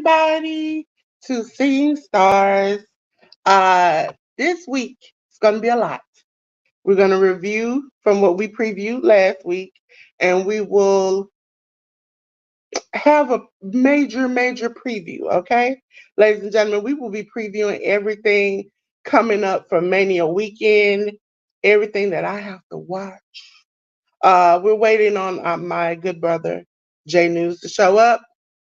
everybody to Seeing Stars. This week it's going to be a lot. We're going to review from what we previewed last week, and we will have a major preview, okay? Ladies and gentlemen, we will be previewing everything coming up for Mania weekend, everything that I have to watch. We're waiting on my good brother, JNews, to show up.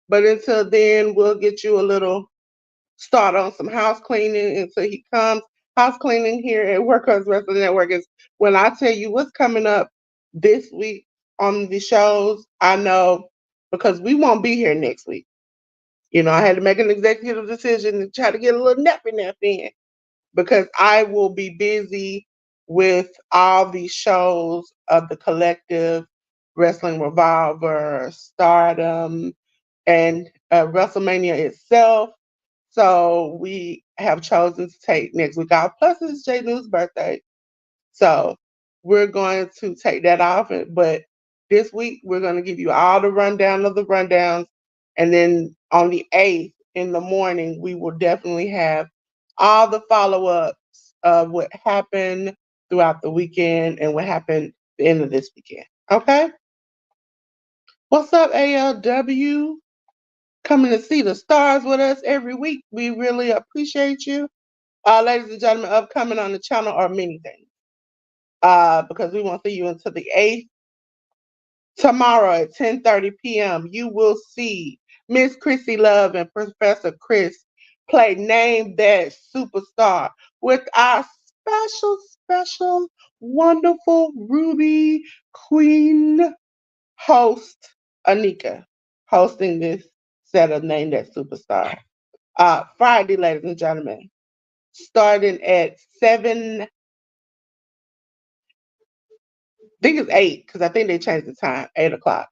But until then, we'll get you a little start on some house cleaning until he comes. House cleaning here at Workers Wrestling Network is when I tell you what's coming up this week on the shows. I know because we won't be here next week. You know, I had to make an executive decision to try to get a little nappy nap in because I will be busy with all these shows of the collective, Wrestling Revolver, Stardom, and WrestleMania itself. So we have chosen to take next week off. Plus, it's J New's birthday. So we're going to take that off. But this week, we're going to give you all the rundown of the rundowns. And then on the 8th in the morning, we will definitely have all the follow-ups of what happened throughout the weekend and what happened at the end of this weekend. Okay? What's up, ALW? Coming to see the stars with us every week. We really appreciate you. Ladies and gentlemen, upcoming on the channel are many things. Because we want to see you until the 8th. Tomorrow at 10:30 p.m., you will see Miss Chrissy Love and Professor Chris play Name That Superstar with our special, wonderful Ruby Queen host, Anika, hosting this set of Name That Superstar. Friday, ladies and gentlemen, starting at 7, I think it's 8, because I think they changed the time, 8 o'clock.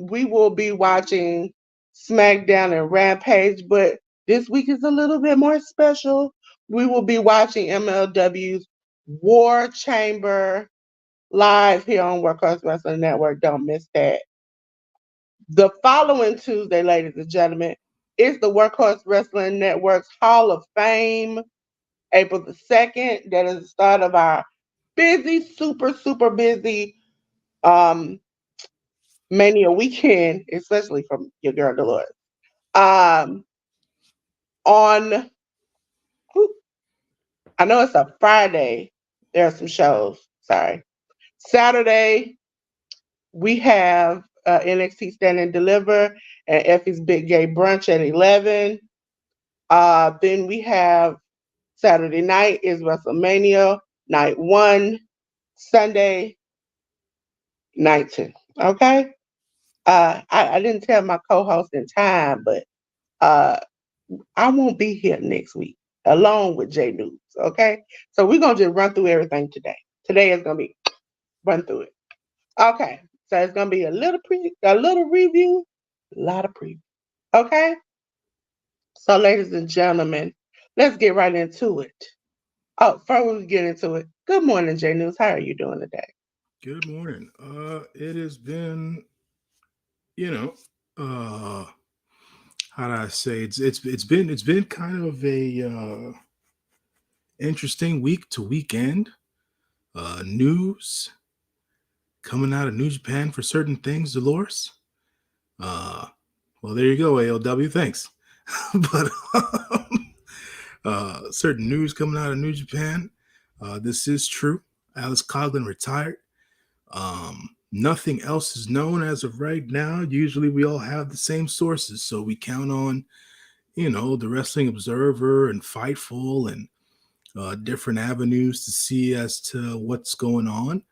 We will be watching SmackDown and Rampage, but this week is a little bit more special. We will be watching MLW's War Chamber live here on Workhorse Wrestling Network. Don't miss that. The following Tuesday, ladies and gentlemen, is the Workhorse Wrestling Network's Hall of Fame, April the 2nd. That is the start of our busy, super busy Mania weekend, especially from your girl Delores. On, I know it's a Friday, there are some shows. Sorry. Saturday, we have NXT Stand and Deliver and Effie's Big Gay Brunch at 11. Then we have Saturday night is WrestleMania, night 1, Sunday, night 2. Okay? I didn't tell my co-host in time, but I won't be here next week along with J News. Okay? So we're going to just run through everything today. Today is going to be run through it. Okay. So it's going to be a little review, a lot of preview. Okay? So ladies and gentlemen, let's get right into it. Oh, before we get into it, good morning, J News. How are you doing today? Good morning. It has been, how do I say it's been kind of a interesting week to weekend. News coming out of New Japan for certain things, Dolores. Well, there you go, ALW. Thanks. But certain news coming out of New Japan. This is true. Alex Coughlin retired. Nothing else is known as of right now. Usually we all have the same sources, so we count on, the Wrestling Observer and Fightful and different avenues to see as to what's going on.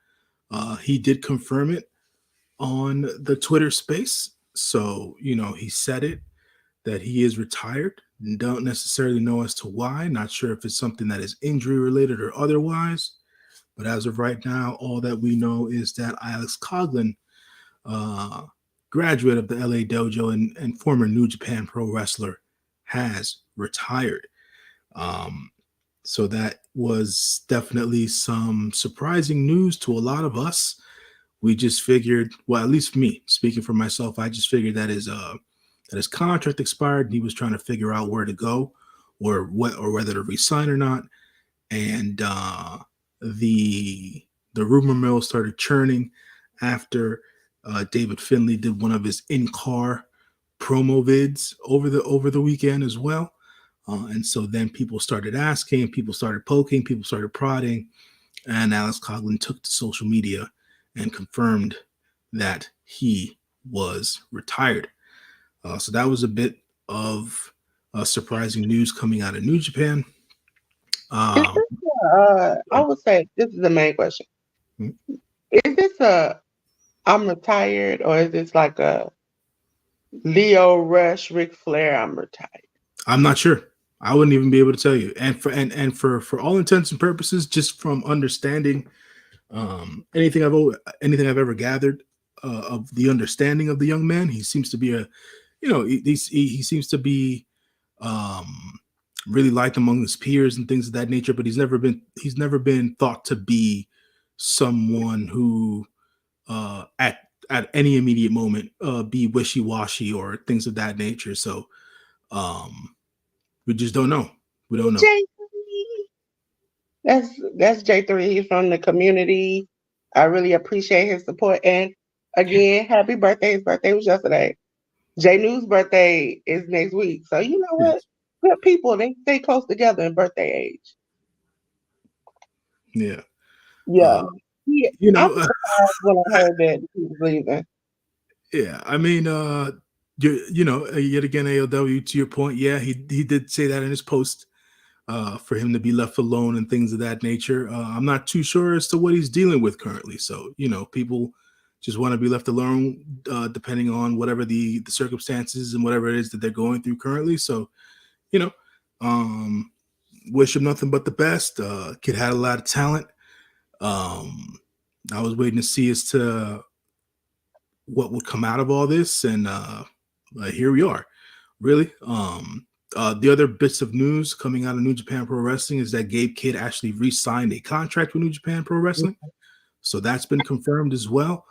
He did confirm it on the Twitter space. So, he said it that he is retired. Don't necessarily know as to why. Not sure if it's something that is injury related or otherwise. But as of right now, all that we know is that Alex Coughlin, graduate of the LA Dojo and former New Japan Pro wrestler, has retired. So that was definitely some surprising news to a lot of us. We just figured, well, at least me, speaking for myself, I just figured that his that his contract expired and he was trying to figure out where to go or what or whether to resign or not. And the rumor mill started churning after David Finley did one of his in-car promo vids over the weekend as well. And so then people started asking, people started poking, people started prodding, and Alex Coughlin took to social media and confirmed that he was retired. So that was a bit of surprising news coming out of New Japan. Is Um, this I would say this is the main question. Is this a I'm retired or is this like a Leo Rush, Ric Flair, I'm retired? I'm not sure. I wouldn't even be able to tell you. And for all intents and purposes, just from understanding anything I've ever gathered of the understanding of the young man, he seems to be he seems to be um, really liked among his peers and things of that nature. But he's never been thought to be someone who at any immediate moment be wishy washy or things of that nature. So um, we just don't know. We don't know. J3. That's J3. He's from the community. I really appreciate his support. And again, happy birthday. His birthday was yesterday. JNews' birthday is next week. So you know what? Yes. Good people, they stay close together in birthday age. Yeah. Yeah. Uh, Yeah. you I know, was surprised when I heard that he was leaving. yeah. I mean, yet again, AOW. To your point, yeah, he did say that in his post for him to be left alone and things of that nature. I'm not too sure as to what he's dealing with currently. So people just want to be left alone, depending on whatever the circumstances and whatever it is that they're going through currently. So you know, um, wish him nothing but the best. Kid had a lot of talent. Um, I was waiting to see as to what would come out of all this, and here we are. Really, the other bits of news coming out of New Japan Pro Wrestling is that Gabe Kidd actually re-signed a contract with New Japan Pro Wrestling, so that's been confirmed as well.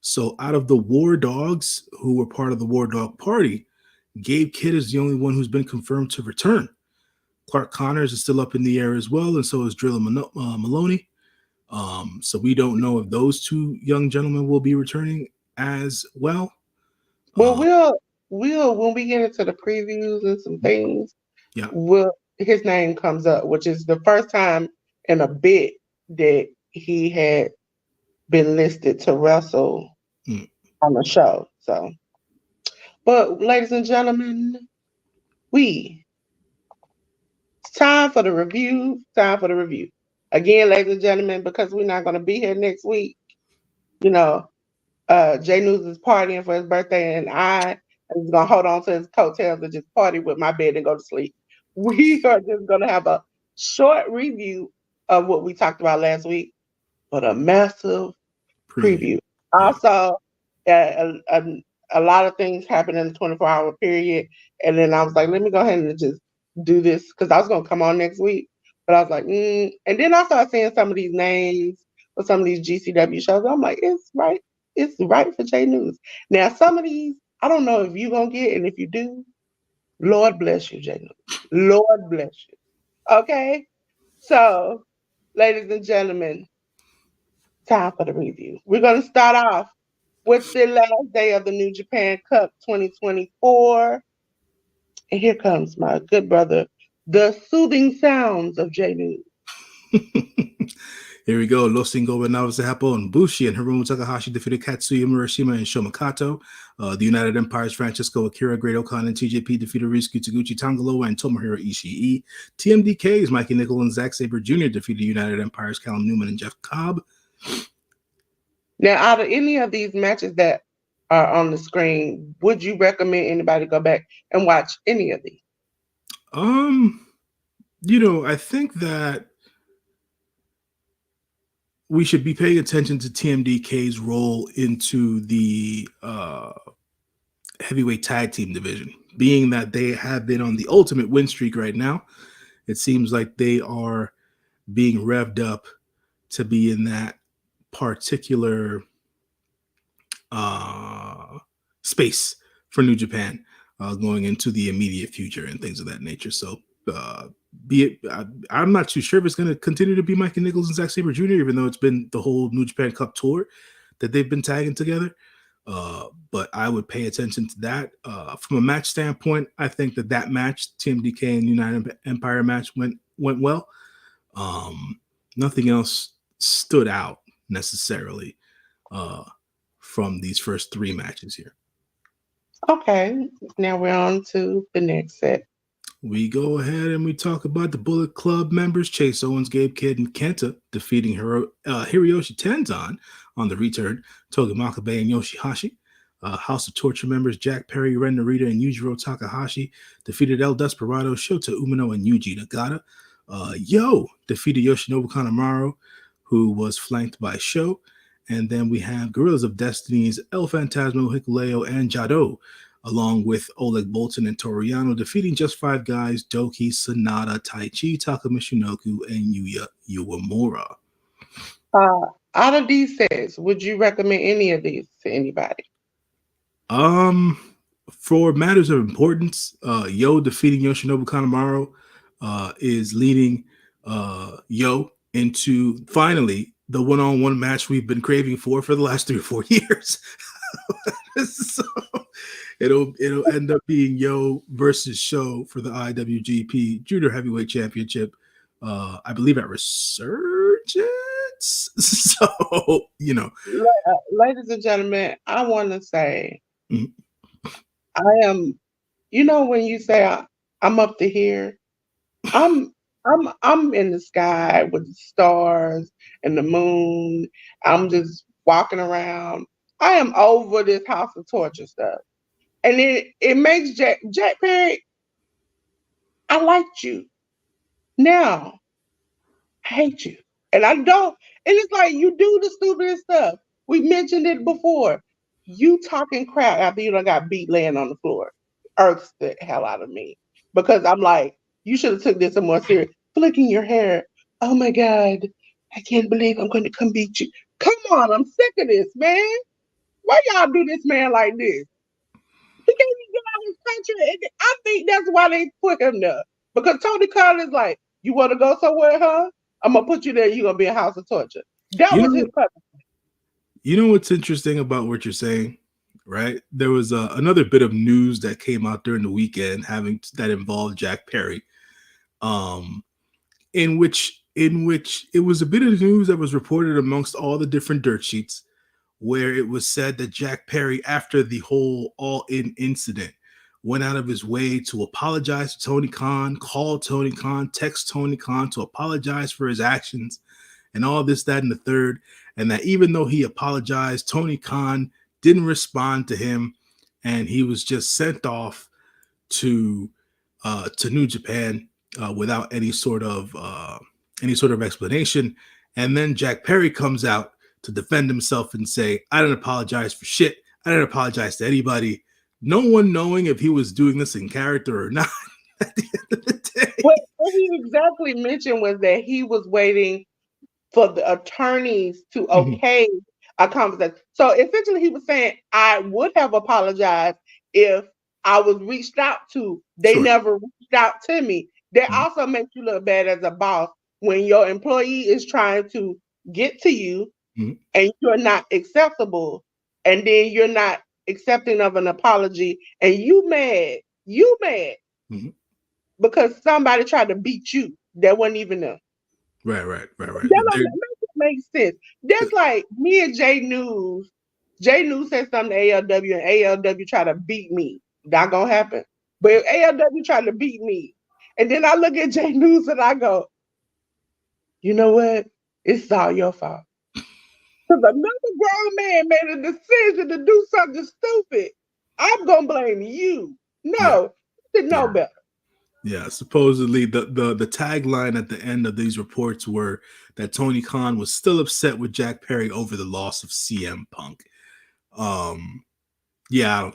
So, out of the War Dogs who were part of the War Dog Party, Gabe Kidd is the only one who's been confirmed to return. Clark Connors is still up in the air as well, and so is Drilla Maloney. So we don't know if those two young gentlemen will be returning as well. Well, Uh, we'll when we get into the previews and some things, yeah. will his name comes up, which is the first time in a bit that he had been listed to wrestle Mm. on the show. So, but ladies and gentlemen, we it's time for the review. Time for the review. Again, ladies and gentlemen, because we're not going to be here next week, you know, Jay News is partying for his birthday, and I am just gonna hold on to his coattails and just party with my bed and go to sleep. We are just gonna have a short review of what we talked about last week, but a massive Preview. preview. Yeah. Also, a lot of things happened in the 24-hour period, and then I was like, let me go ahead and just do this because I was gonna come on next week, but I was like, and then I started seeing some of these names for some of these GCW shows. I'm like, it's right for J News. Now, some of these, I don't know if you're gonna get, and if you do, Lord bless you, J News. Lord bless you. Okay, so ladies and gentlemen, time for the review. We're gonna start off with the last day of the New Japan Cup 2024. And here comes my good brother, the soothing sounds of J News. Here we go. Los Ingobernables de Japón. Bushi and Hiromu Takahashi defeated Katsuya Murashima and Shomakato. The United Empire's Francesco Akira, Great Okan, and TJP defeated Ryusuke Taguchi, Tangaloa, and Tomohiro Ishii. TMDK's Mikey Nickel and Zack Sabre Jr. defeated United Empire's Callum Newman and Jeff Cobb. Now, out of any of these matches that are on the screen, would you recommend anybody go back and watch any of these? I think that we should be paying attention to TMDK's role into the heavyweight tag team division, being that they have been on the ultimate win streak right now. It seems like they are being revved up to be in that particular uh, space for New Japan. going into the immediate future and things of that nature. So, be it, I'm not too sure if it's going to continue to be Mikey Nichols and Zack Sabre Jr., even though it's been the whole New Japan Cup tour that they've been tagging together. But I would pay attention to that. From a match standpoint, I think that match, TMDK and United Empire match, went well. Um, Nothing else stood out necessarily uh, from these first three matches here. Okay, now we're on to the next set. We go ahead and we talk about the Bullet Club members, Chase Owens, Gabe Kidd, and Kenta defeating Hiroyoshi Tenzan on the return, Togi Makabe and Yoshihashi. House of Torture members Jack Perry, Ren Narita, and Yujiro Takahashi defeated El Desperado, Shota Umino, and Yuji Nagata. Yo defeated Yoshinobu Kanemaru, who was flanked by Sho. And then we have Gorillas of Destiny's El Phantasmo, Hikuleo, and Jado, along with Oleg Bolton and Toriano, defeating just five guys, Doki, Sonata, Taichi, Takamichinoku, and Yuya Uemura. Out of these sets, would you recommend any of these to anybody? For matters of importance, Yo defeating Yoshinobu Kanemaru is leading Yo into finally the one-on-one match we've been craving for the last 3 or 4 years. So it'll end up being Yo versus Sho for the IWGP Junior Heavyweight Championship. I believe at Resurgence. So Ladies and gentlemen, I want to say, Mhm. I am. When you say I'm up to here, I'm in the sky with the stars and the moon. I'm just walking around. I am over this House of Torture stuff. And it makes Jack Perry, I liked you. Now I hate you. And I don't, and it's like you do the stupidest stuff. We mentioned it before. You talking crap after you done got beat laying on the floor irks the hell out of me. Because I'm like, you should have took this more serious. Flicking your hair. Oh my God. I can't believe I'm going to come beat you. Come on, I'm sick of this, man. Why y'all do this man like this? He can't even get out of his country. I think that's why they put him there. Because Tony Khan is like, you want to go somewhere, huh? I'm going to put you there. You're going to be a House of Torture. That was his purpose. You know what's interesting about what you're saying, right? There was another bit of news that came out during the weekend that involved Jack Perry, in which it was a bit of news that was reported amongst all the different dirt sheets, where it was said that Jack Perry, after the whole All-In incident, went out of his way to apologize to Tony Khan, call Tony Khan, text Tony Khan to apologize for his actions, and all this, that, and the third. And that even though he apologized, Tony Khan didn't respond to him, and he was just sent off to New Japan without any sort of explanation. And then Jack Perry comes out to defend himself and say, "I didn't apologize for shit. I didn't apologize to anybody." No one knowing if he was doing this in character or not. At the end of the day, What he exactly mentioned was that he was waiting for the attorneys to okay a conversation. So essentially he was saying, I would have apologized if I was reached out to. They never reached out to me. That also makes you look bad as a boss when your employee is trying to get to you and you're not acceptable, and then you're not accepting of an apology, and you mad because somebody tried to beat you that wasn't even them. Right. That makes sense. That's like me and JNews. JNews said something to ALW, and ALW tried to beat me. Not gonna happen. But if ALW tried to beat me, and then I look at JNews and I go, you know what? It's all your fault. Because another grown man made a decision to do something stupid. I'm gonna blame you. No, you should know better. Yeah, supposedly the tagline at the end of these reports were that Tony Khan was still upset with Jack Perry over the loss of CM Punk. Yeah,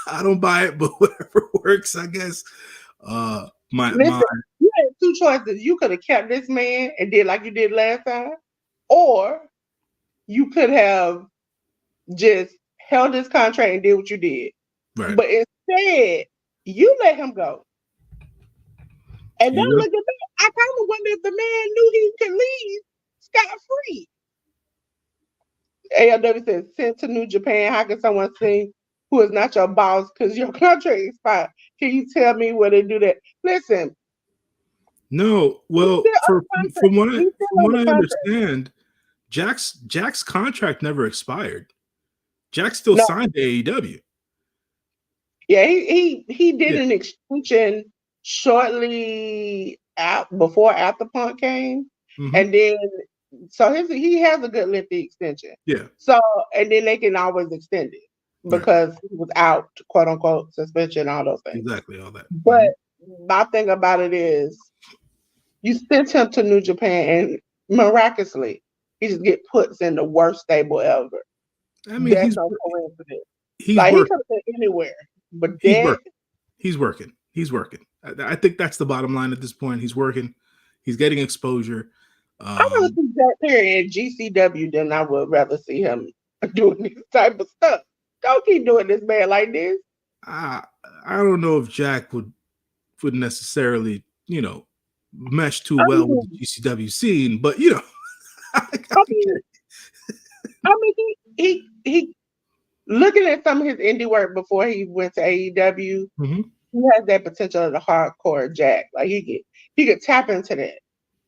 I don't buy it, but whatever works, I guess. Listen, you had two choices. You could have kept this man and did like you did last time, or you could have just held his contract and did what you did. Right. But said, you let him go. And then Yeah. look at that. I kind of wonder if the man knew he could leave scot free. ALW says, sent to New Japan. How can someone sing who is not your boss because your contract expired? Can you tell me where they do that? Listen, No, he's well, still for under contract. from what I He's still from what under I contract. understand, Jack's contract never expired. Jack still No, signed to AEW. yeah, he did Yeah. an extension shortly before After Punk came, Hmm. and then so he has a good lengthy extension. Yeah. So and then they can always extend it Right. because he was out, quote unquote, suspension, all those things. Exactly. All that. But my thing about it is, you sent him to New Japan, and miraculously, he just get put in the worst stable ever. I mean, That's no coincidence. he's Like he working. could have been anywhere, but He's that working. He's working. He's working. I think that's the bottom line at this point. He's working. He's getting exposure. I want to Um, see Jack Perry in GCW than I would rather see him doing this type of stuff. Don't keep doing this man like this. I I don't know if Jack would necessarily mesh too I well with the mean, GCW scene, but I I get mean, it. he looking at some of his indie work before he went to AEW. Mhm. He has that potential of the hardcore Jack. Like he could tap into that.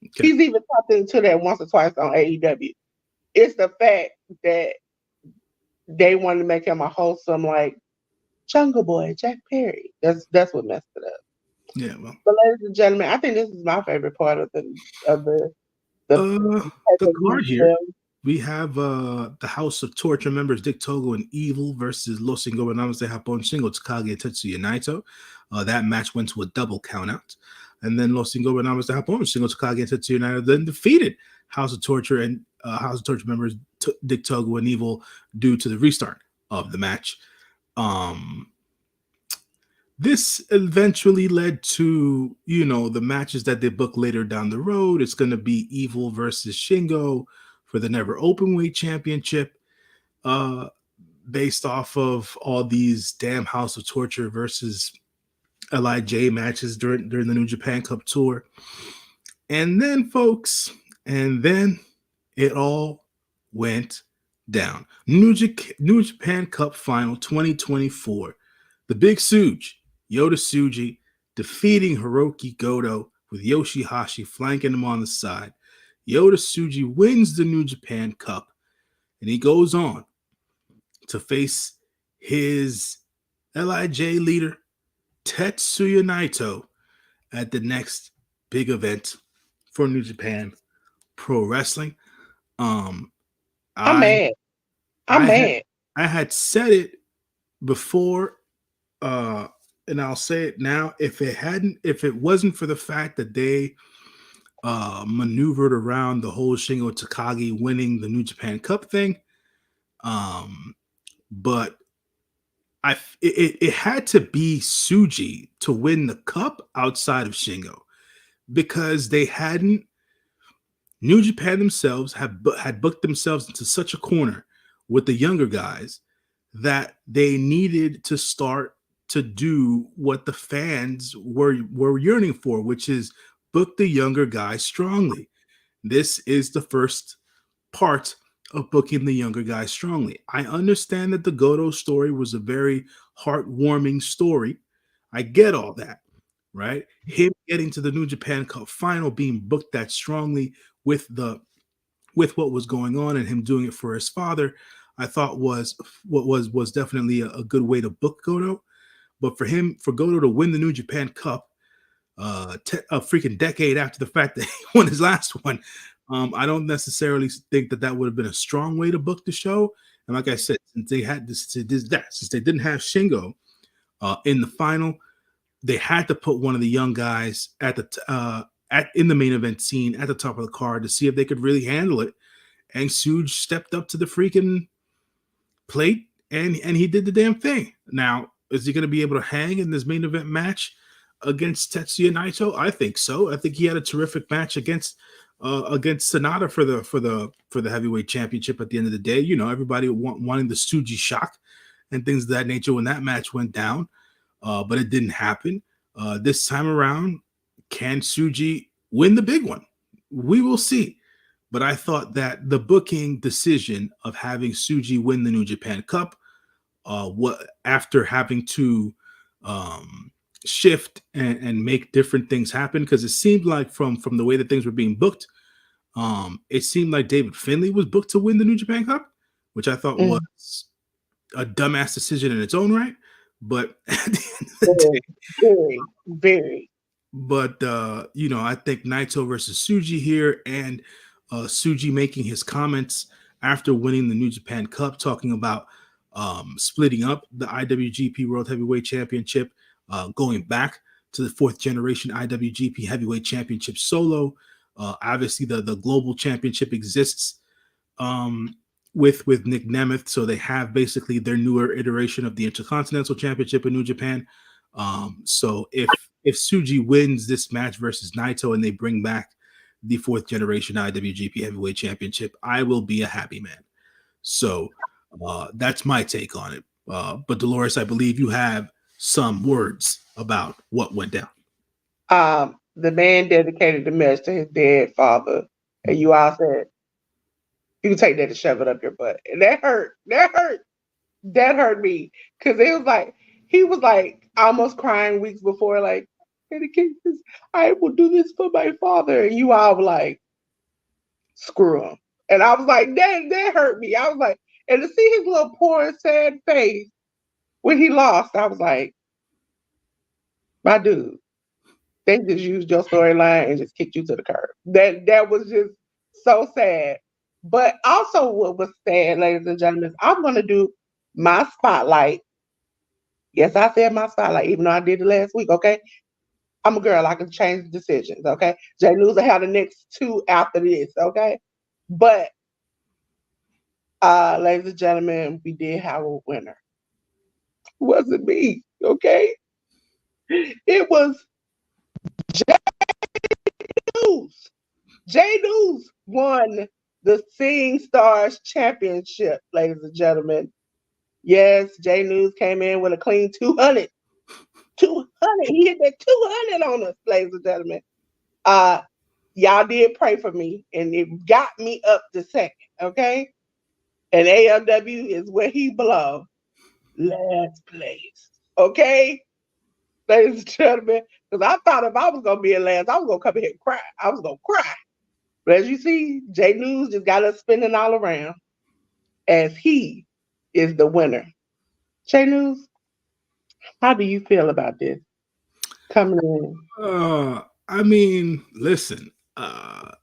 Okay. He's even tapped into that once or twice on AEW. It's the fact that they wanted to make him a wholesome, like Jungle Boy, Jack Perry. That's what messed it up. Yeah. Well, But ladies and gentlemen, I think this is my favorite part of the the pay-per-view card here, film. we have the House of Torture members Dick Togo and Evil versus Los Ingobernables de Japón Shingo Takagi and Tetsuya Naito. That match went to a double countout. And then Los Ingobernables de Japón Shingo Takagi and Tetsuya Naito then defeated House of Torture and House of Torture members Dick Togo and Evil due to the restart of the match. Um, this eventually led to the matches that they book later down the road. It's going to be Evil versus Shingo for the never openweight championship, uh based off of all these damn House of Torture versus LIJ matches during the New Japan Cup tour. And then folks, and then it all went down. New Japan Cup Final 2024. The Big Suge, Yota Tsuji, defeating Hiroki Goto with Yoshihashi flanking him on the side. Yota Tsuji wins the New Japan Cup, and he goes on to face his LIJ leader, Tetsuya Naito, at the next big event for New Japan Pro Wrestling. Um, I'm I mad. I'm I had mad. I had said it before, uh, and I'll say it now. If it wasn't for the fact that they maneuvered around the whole Shingo Takagi winning the New Japan Cup thing, um, but it had to be Suji to win the cup outside of Shingo because they hadn't. New Japan themselves had booked themselves into such a corner with the younger guys that they needed to start to do what the fans were yearning for, which is book the younger guys strongly. This is the first part of booking the younger guys strongly. I understand that the Goto story was a very heartwarming story. I get all that, right? Him getting to the New Japan Cup final, being booked that strongly with what was going on, and him doing it for his father, I thought was definitely a good way to book Goto. But for Goto to win the New Japan Cup, a freaking decade after the fact that he won his last one, I don't necessarily think that would have been a strong way to book the show. And like I said, since they didn't have Shingo in the final, they had to put one of the young guys in the main event scene at the top of the card to see if they could really handle it. And Suge stepped up to the freaking plate and he did the damn thing. Now, is he going to be able to hang in this main event match against Tetsuya Naito? I think so. I think he had a terrific match against Sonata for the heavyweight championship. At the end of the day, everybody wanting the Suji shock and things of that nature when that match went down. but it didn't happen. This time around, can Suji win the big one? We will see. But I thought that the booking decision of having Suji win the New Japan Cup, what after having to um, shift and make different things happen, because it seemed like from the way that things were being booked, it seemed like David Finlay was booked to win the New Japan Cup, which I thought Mm, was a dumbass decision in its own right. But at the end of the very, day, very, very. but I think Naito versus Suji here, and Suji making his comments after winning the New Japan Cup, talking about splitting up the IWGP World Heavyweight Championship, going back to the fourth generation IWGP Heavyweight Championship solo. Obviously, the global championship exists um, with Nick Nemeth, so they have basically their newer iteration of the Intercontinental Championship in New Japan. So if Suji wins this match versus Naito and they bring back the fourth generation IWGP Heavyweight Championship, I will be a happy man. So that's my take on it. But Dolores, I believe you have some words about what went down. The man dedicated the message to his dead father, and you all said you can take that and shove it up your butt, and that hurt. That hurt. That hurt me because it was like he was like almost crying weeks before, like, dedicate this. I will do this for my father, and you all were like, screw him. And I was like, that hurt me. I was like, and to see his little poor sad face when he lost, I was like, my dude, they just used your storyline and just kicked you to the curb. That was just so sad. But also what was sad, ladies and gentlemen, I'm gonna do my spotlight. Yes, I said my spotlight, even though I did it last week, okay? I'm a girl, I can change decisions, okay? J News will have the next two after this, okay? But ladies and gentlemen, we did have a winner. It wasn't me, okay? It was News. J News won the Sing Stars Championship, ladies and gentlemen. Yes, J News came in with a clean 200. 200. He hit that 200 on us, ladies and gentlemen. Uh, y'all did pray for me, and it got me up to second, okay? And AMW is where he belongs. Last place, okay? Ladies and gentlemen, because I thought if I was going to be in last, I was going to come in here and cry. I was going to cry. But as you see, J News just got us spinning all around as he is the winner. J News, how do you feel about this coming in? I mean, listen,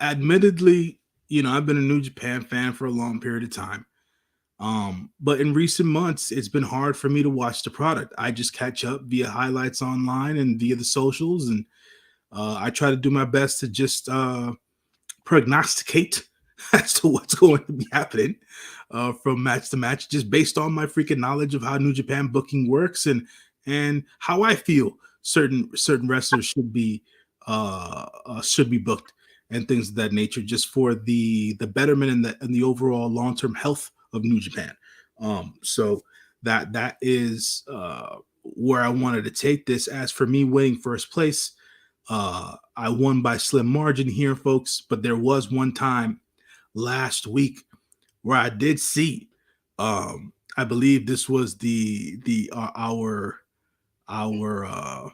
admittedly, I've been a New Japan fan for a long period of time. But in recent months, it's been hard for me to watch the product. I just catch up via highlights online and via the socials, and I try to do my best to just prognosticate as to what's going to be happening from match to match, just based on my freaking knowledge of how New Japan booking works and how I feel certain wrestlers should be booked and things of that nature, just for the betterment and the overall long term health of New Japan. So that is where I wanted to take this. As for me winning first place, I won by slim margin here, folks. But there was one time last week where I did see. I believe this was the our our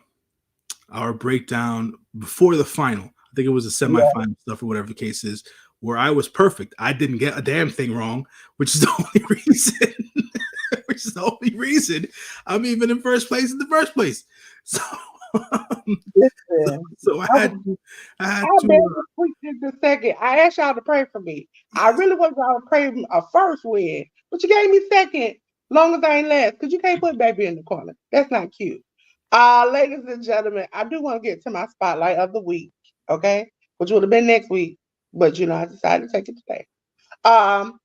breakdown before the final. I think it was the Yeah, semifinal stuff or whatever the case is, where I was perfect. I didn't get a damn thing wrong, which is the only reason. Which is the only reason I'm even in first place in the first place. So, so, listen. so I had I to. barely tweaked this a second. I asked y'all to pray for me. I really want y'all to pray a first win, but you gave me second. Long as I ain't last, because you can't put baby in the corner. That's not cute. Ladies and gentlemen, I do want to get to my spotlight of the week, okay? Which would have been next week, but I decided to take it today. Um,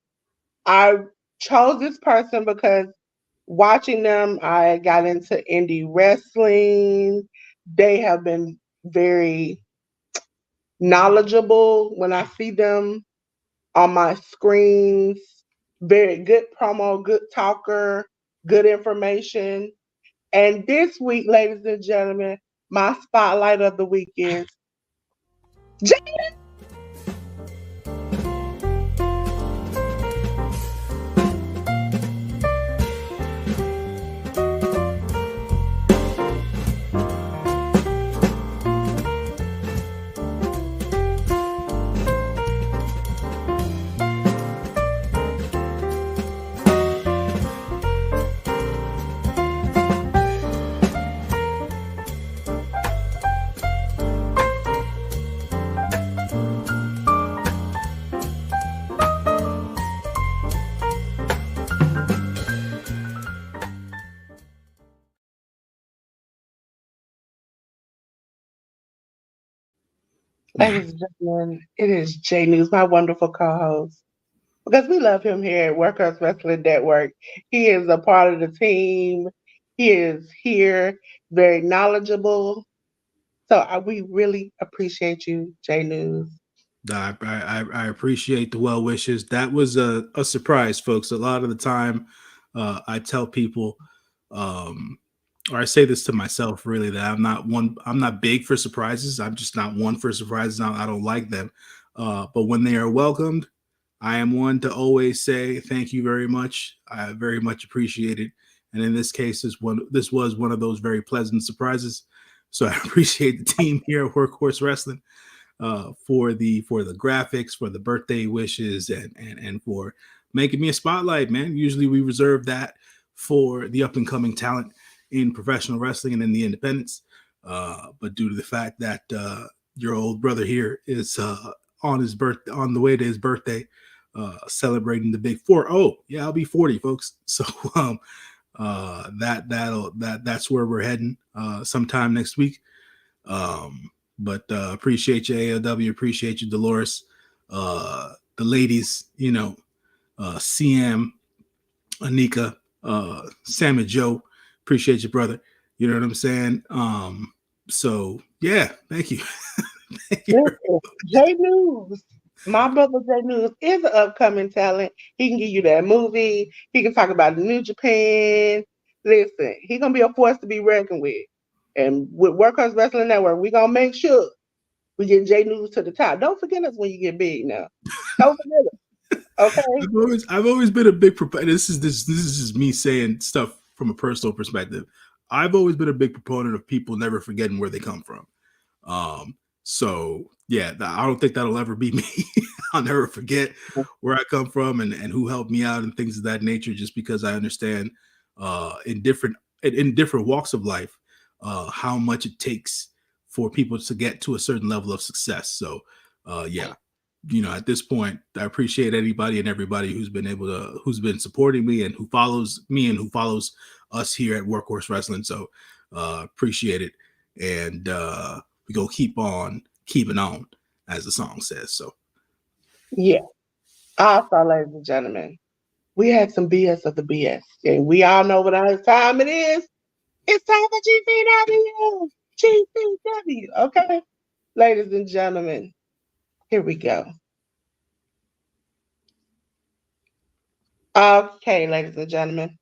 I chose this person because watching them, I got into indie wrestling. They have been very knowledgeable when I see them on my screens. Very good promo, good talker, good information. And this week, ladies and gentlemen, my spotlight of the week is ladies and gentlemen, it is J News, my wonderful co-host. Because we love him here at Workers Wrestling Network. He is a part of the team. He is here, very knowledgeable. So we really appreciate you, J News. I appreciate the well wishes. That was a surprise, folks. A lot of the time, I tell people, um, or I say this to myself, really, that I'm not big for surprises. I'm just not one for surprises. I don't like them. But when they are welcomed, I am one to always say thank you very much. I very much appreciate it. And in this case, this was one of those very pleasant surprises. So I appreciate the team here at Workhorse Wrestling for the graphics, for the birthday wishes, and for making me a spotlight, man. Usually we reserve that for the up and coming talent in professional wrestling and in the independents. But due to the fact that your old brother here is on the way to his birthday, celebrating the big 4. Oh, yeah, I'll be 40, folks. So that's where we're heading sometime next week. But appreciate you, ALW. Appreciate you, Dolores. The ladies, CM, Anika, Sam and Joe. Appreciate you, brother. You know what I'm saying? So yeah, thank you. Thank you. Listen, J News, my brother J News is an upcoming talent. He can give you that movie. He can talk about the New Japan. Listen, he gonna be a force to be reckoned with. And with Workers Wrestling Network, we gonna make sure we get J News to the top. Don't forget us when you get big now. Don't forget us. Okay? I've always been a big proponent. This is just me saying stuff from a personal perspective. I've always been a big proponent of people never forgetting where they come from. So yeah, I don't think that'll ever be me. I'll never forget where I come from and who helped me out and things of that nature, just because I understand in different walks of life how much it takes for people to get to a certain level of success. So yeah, at this point, I appreciate anybody and everybody who's been supporting me and who follows me and who follows us here at Workhorse Wrestling. So appreciate it. And we go keep on keeping on, as the song says. So Yeah. Also, ladies and gentlemen, we had some BS of the BS. And we all know what time it is. It's time for GCW. GCW. Okay? Ladies and gentlemen, here we go. Okay, ladies and gentlemen.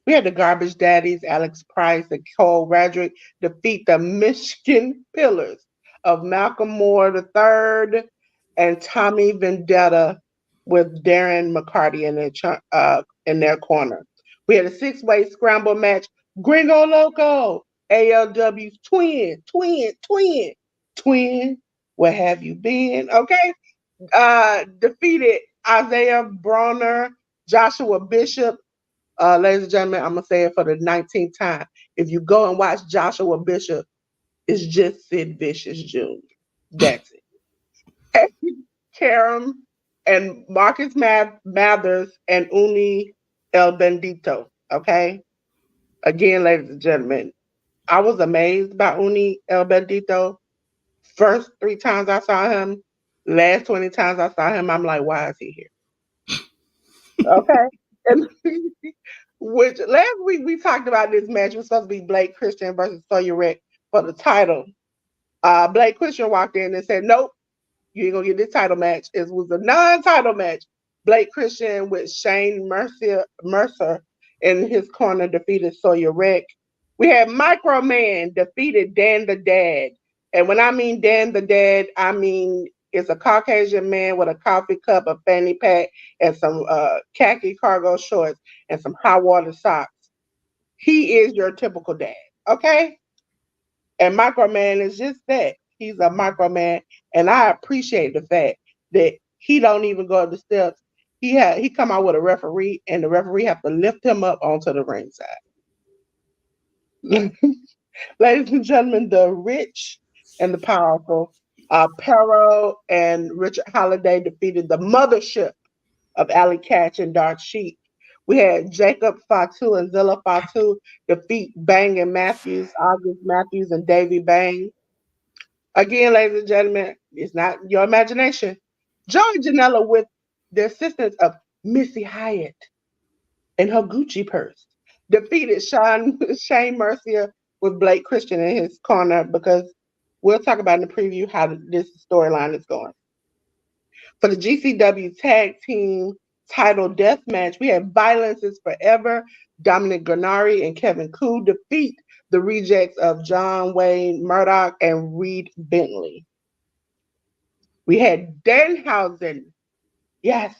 We had the Garbage Daddies, Alex Price and Cole Radrick defeat the Michigan Pillars of Malcolm Moore III and Tommy Vendetta with Darren McCarty in their corner. We had a six-way scramble match. Gringo Loco, ALW's twin. Where have you been? Okay. Defeated Isaiah Bronner, Joshua Bishop. Ladies and gentlemen, I'm gonna say it for the 19th time. If you go and watch Joshua Bishop, it's just Sid Vicious Jr. That's it. Karam and Marcus Mathers and Uni El Bendito. Okay. Again, ladies and gentlemen, I was amazed by Uni El Bendito. First 3 times I saw him, last 20 times I saw him, I'm like, why is he here? Okay. And which last week we talked about this match. It was supposed to be Blake Christian versus Sawyer Rick for the title. Blake Christian walked in and said, nope, you ain't gonna get this title match. It was a non-title match. Blake Christian with Shane Mercer in his corner defeated Sawyer Rick. We had Micro Man defeated Dan the Dad. And when I mean Dan the Dad, I mean it's a Caucasian man with a coffee cup, a fanny pack, and some khaki cargo shorts and some high water socks. He is your typical dad, okay? And Micro Man is just that. He's a Micro Man, and I appreciate the fact that he don't even go up the steps. He come out with a referee, and the referee have to lift him up onto the ringside. Ladies and gentlemen, the rich and the powerful, Perro and Richard Holiday defeated the mothership of Alley Catch and Dark Sheep. We had Jacob Fatu and Zilla Fatu defeat Bang and Matthews, August Matthews and Davy Bang. Again, ladies and gentlemen, it's not your imagination. Joey Janela, with the assistance of Missy Hyatt and her Gucci purse, defeated Shane Mercier with Blake Christian in his corner because we'll talk about in the preview how this storyline is going. For the GCW Tag Team Title Death Match, we had Violence is Forever, Dominic Gennari and Kevin Koo defeat the rejects of John Wayne Murdoch and Reed Bentley. We had Danhausen, yes,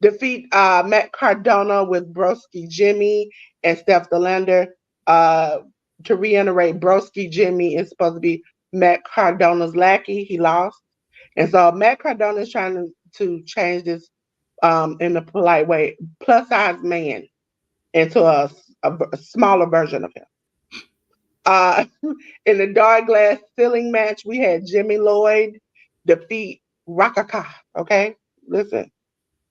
defeat Matt Cardona with Broski Jimmy and Steph Delander. To reiterate, Broski Jimmy is supposed to be Matt Cardona's lackey. He lost. And so Matt Cardona is trying to change this in a polite way, plus size man into a smaller version of him. Uh, in the dark glass ceiling match, we had Jimmy Lloyd defeat Rakaka. Okay, listen,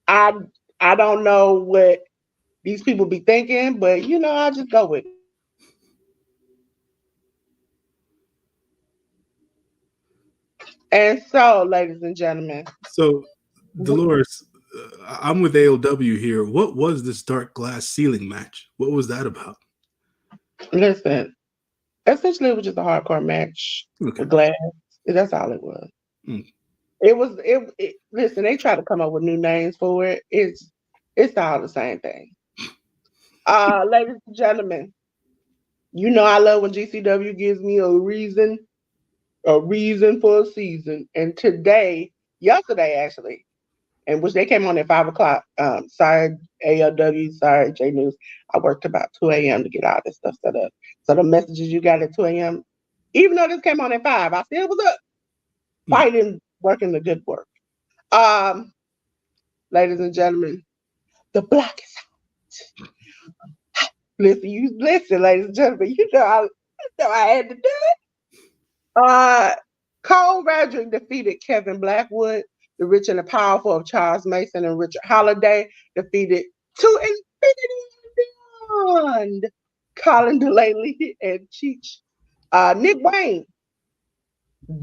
I I don't know what these people be thinking, but I just go with it. And so, ladies and gentlemen, So, Dolores, I'm with AOW here. What was this dark glass ceiling match? What was that about? listen, essentially it was just a hardcore match Okay. with glass. That's all it was. Mm. Listen, they try to come up with new names for it. It's all the same thing. Ladies and gentlemen, I love when GCW gives me a reason for a season. And yesterday actually, and which they came on at 5 o'clock. Sorry, ALW, sorry, JNews. I worked about 2 a.m. to get all this stuff set up. So the messages you got at 2 a.m., even though this came on at 5, I still was up fighting, working the good work. Um, Ladies and gentlemen, the block is out. Listen, ladies and gentlemen, I had to do it. Cole Radrick defeated Kevin Blackwood. The rich and the powerful of Charles Mason and Richard Holiday defeated to infinity and beyond Colin DeLay and Cheech. Nick Wayne,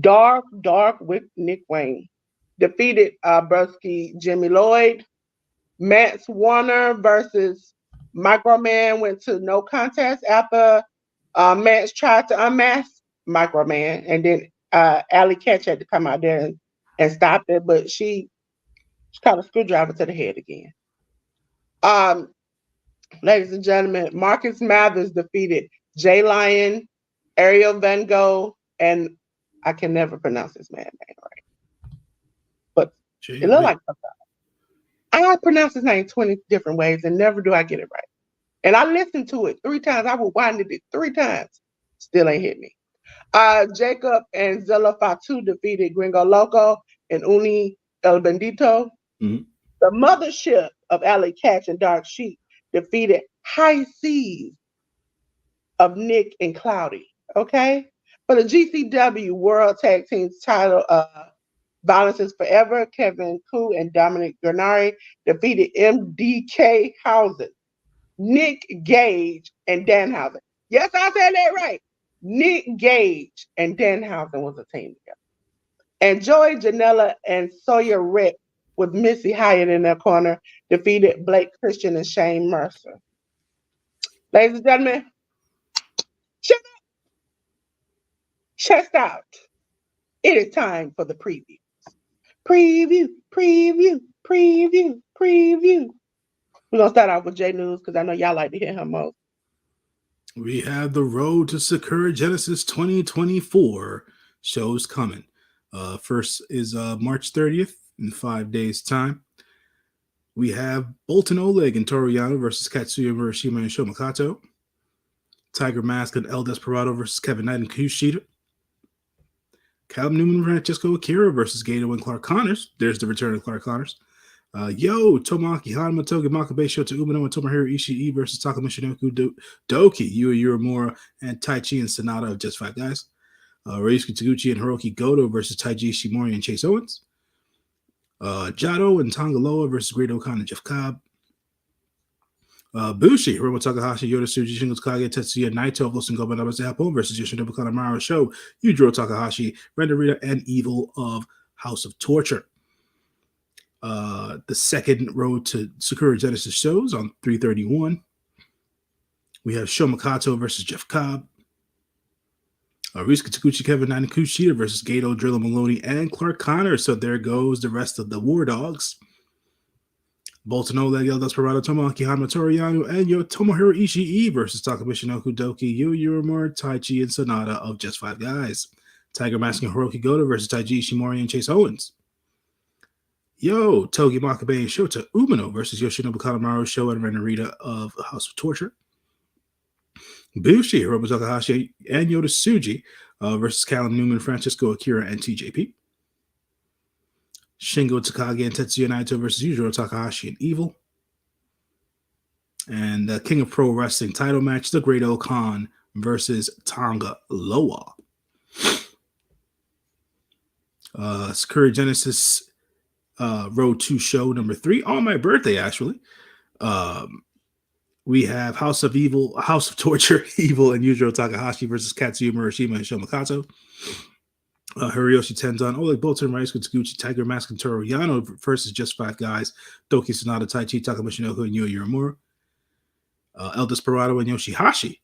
dark with Nick Wayne, defeated Brusky Jimmy Lloyd. Mance Warner versus Microman went to no contest after Mance tried to unmask Microman, and then Allie Catch had to come out there and stop it, but she caught a screwdriver to the head again. Um, Ladies and gentlemen, Marcus Mathers defeated Jay Lyon, Ariel Van Gogh, and I can never pronounce this man's name right, but Jay it looked Lynn. like I pronounce his name 20 different ways, and never do I get it right. And I listened to it 3 times. I rewinded it 3 times. Still ain't hit me. Jacob and Zilla Fatu defeated Gringo Loco and Uni El Bendito. Mhm. The mothership of Alley Catch and Dark Sheep defeated High Seas of Nick and Cloudy. Okay? For the GCW World Tag Team title, Violence is Forever, Kevin Koo and Dominic Gennari defeated MDK Housen, Nick Gage, and Danhausen. Yes, I said that right. Nick Gage and Danhausen was a team together. And Joey Janela and Sawyer Rick with Missy Hyatt in their corner defeated Blake Christian and Shane Mercer. Ladies and gentlemen, shut up, chest out. It is time for the preview. Preview, preview, preview, preview. We're gonna start off with J News because I know y'all like to hear him most. We have the Road to Sakura Genesis 2024 shows coming. First is March 30th in 5 days' time. We have Bolton Oleg and Toru Yano versus Katsuya Murashima and Shomakato. Tiger Mask and El Desperado versus Kevin Knight and Kushida. Callum Newman and Francesco Akira versus Gato and Clark Connors. There's the return of Clark Connors. Tomoaki Hanma, Togi Makabe, Shota Umino, and Tomohiro Ishii versus Takamichinoku Doki, Yua Uemura, and Taichi and Sonata of Just Five Guys. Ryusuke Taguchi and Hiroki Goto versus Taiji Ishimori and Chase Owens. Jado and Tangaloa versus Great Okan and Jeff Cobb. Bushi, Hiromu Takahashi, Yoda Tsuji, Shingo Takagi, Tetsuya Naito of Los Ingobernables Japón versus Yoshinobu Kanemaru Show, Yujiro Takahashi, Renda Rita, and Evil of House of Torture. The second Road to Sakura Genesis shows on 331. We have Shomakato versus Jeff Cobb. Ryusuke Taguchi, Kevin Knight, and Kushida versus Gato, Drilla Maloney, and Clark Connors. So there goes the rest of the War Dogs. Bolton Oleg, El Desperado, Tomoaki Hanma, Toru Yano, and Tomohiro Ishii versus Takamichinoku Doki, Yua Uemura, Taichi, and Sonata of Just Five Guys. Tiger Mask and Hiroki Goto versus Taiji Ishimori and Chase Owens. Togi Makabe and Shota Umino versus Yoshinobu Kanemaru Show and Ren Narita of House of Torture. Bushi, Hiromu Takahashi, and Yoda Tsuji versus Callum Newman, Francisco Akira, and TJP. Shingo Takagi and Tetsuya Naito versus Yujiro Takahashi and Evil. And the King of Pro Wrestling title match, the Great Okan versus Tonga Loa. Sakura Genesis Road 2 show number 3 on my birthday, actually. We have House of Torture, Evil, and Yujiro Takahashi versus Katsuya Murashima and Shomakato. Hiroshi Tenzan, Oleg Bolton, Ryusuke Taguchi, Tiger Mask, and Toru Yano versus Just Five Guys, Doki Sonata, Taichi, Takamichinoku, and Yua Uemura. El Desperado and Yoshihashi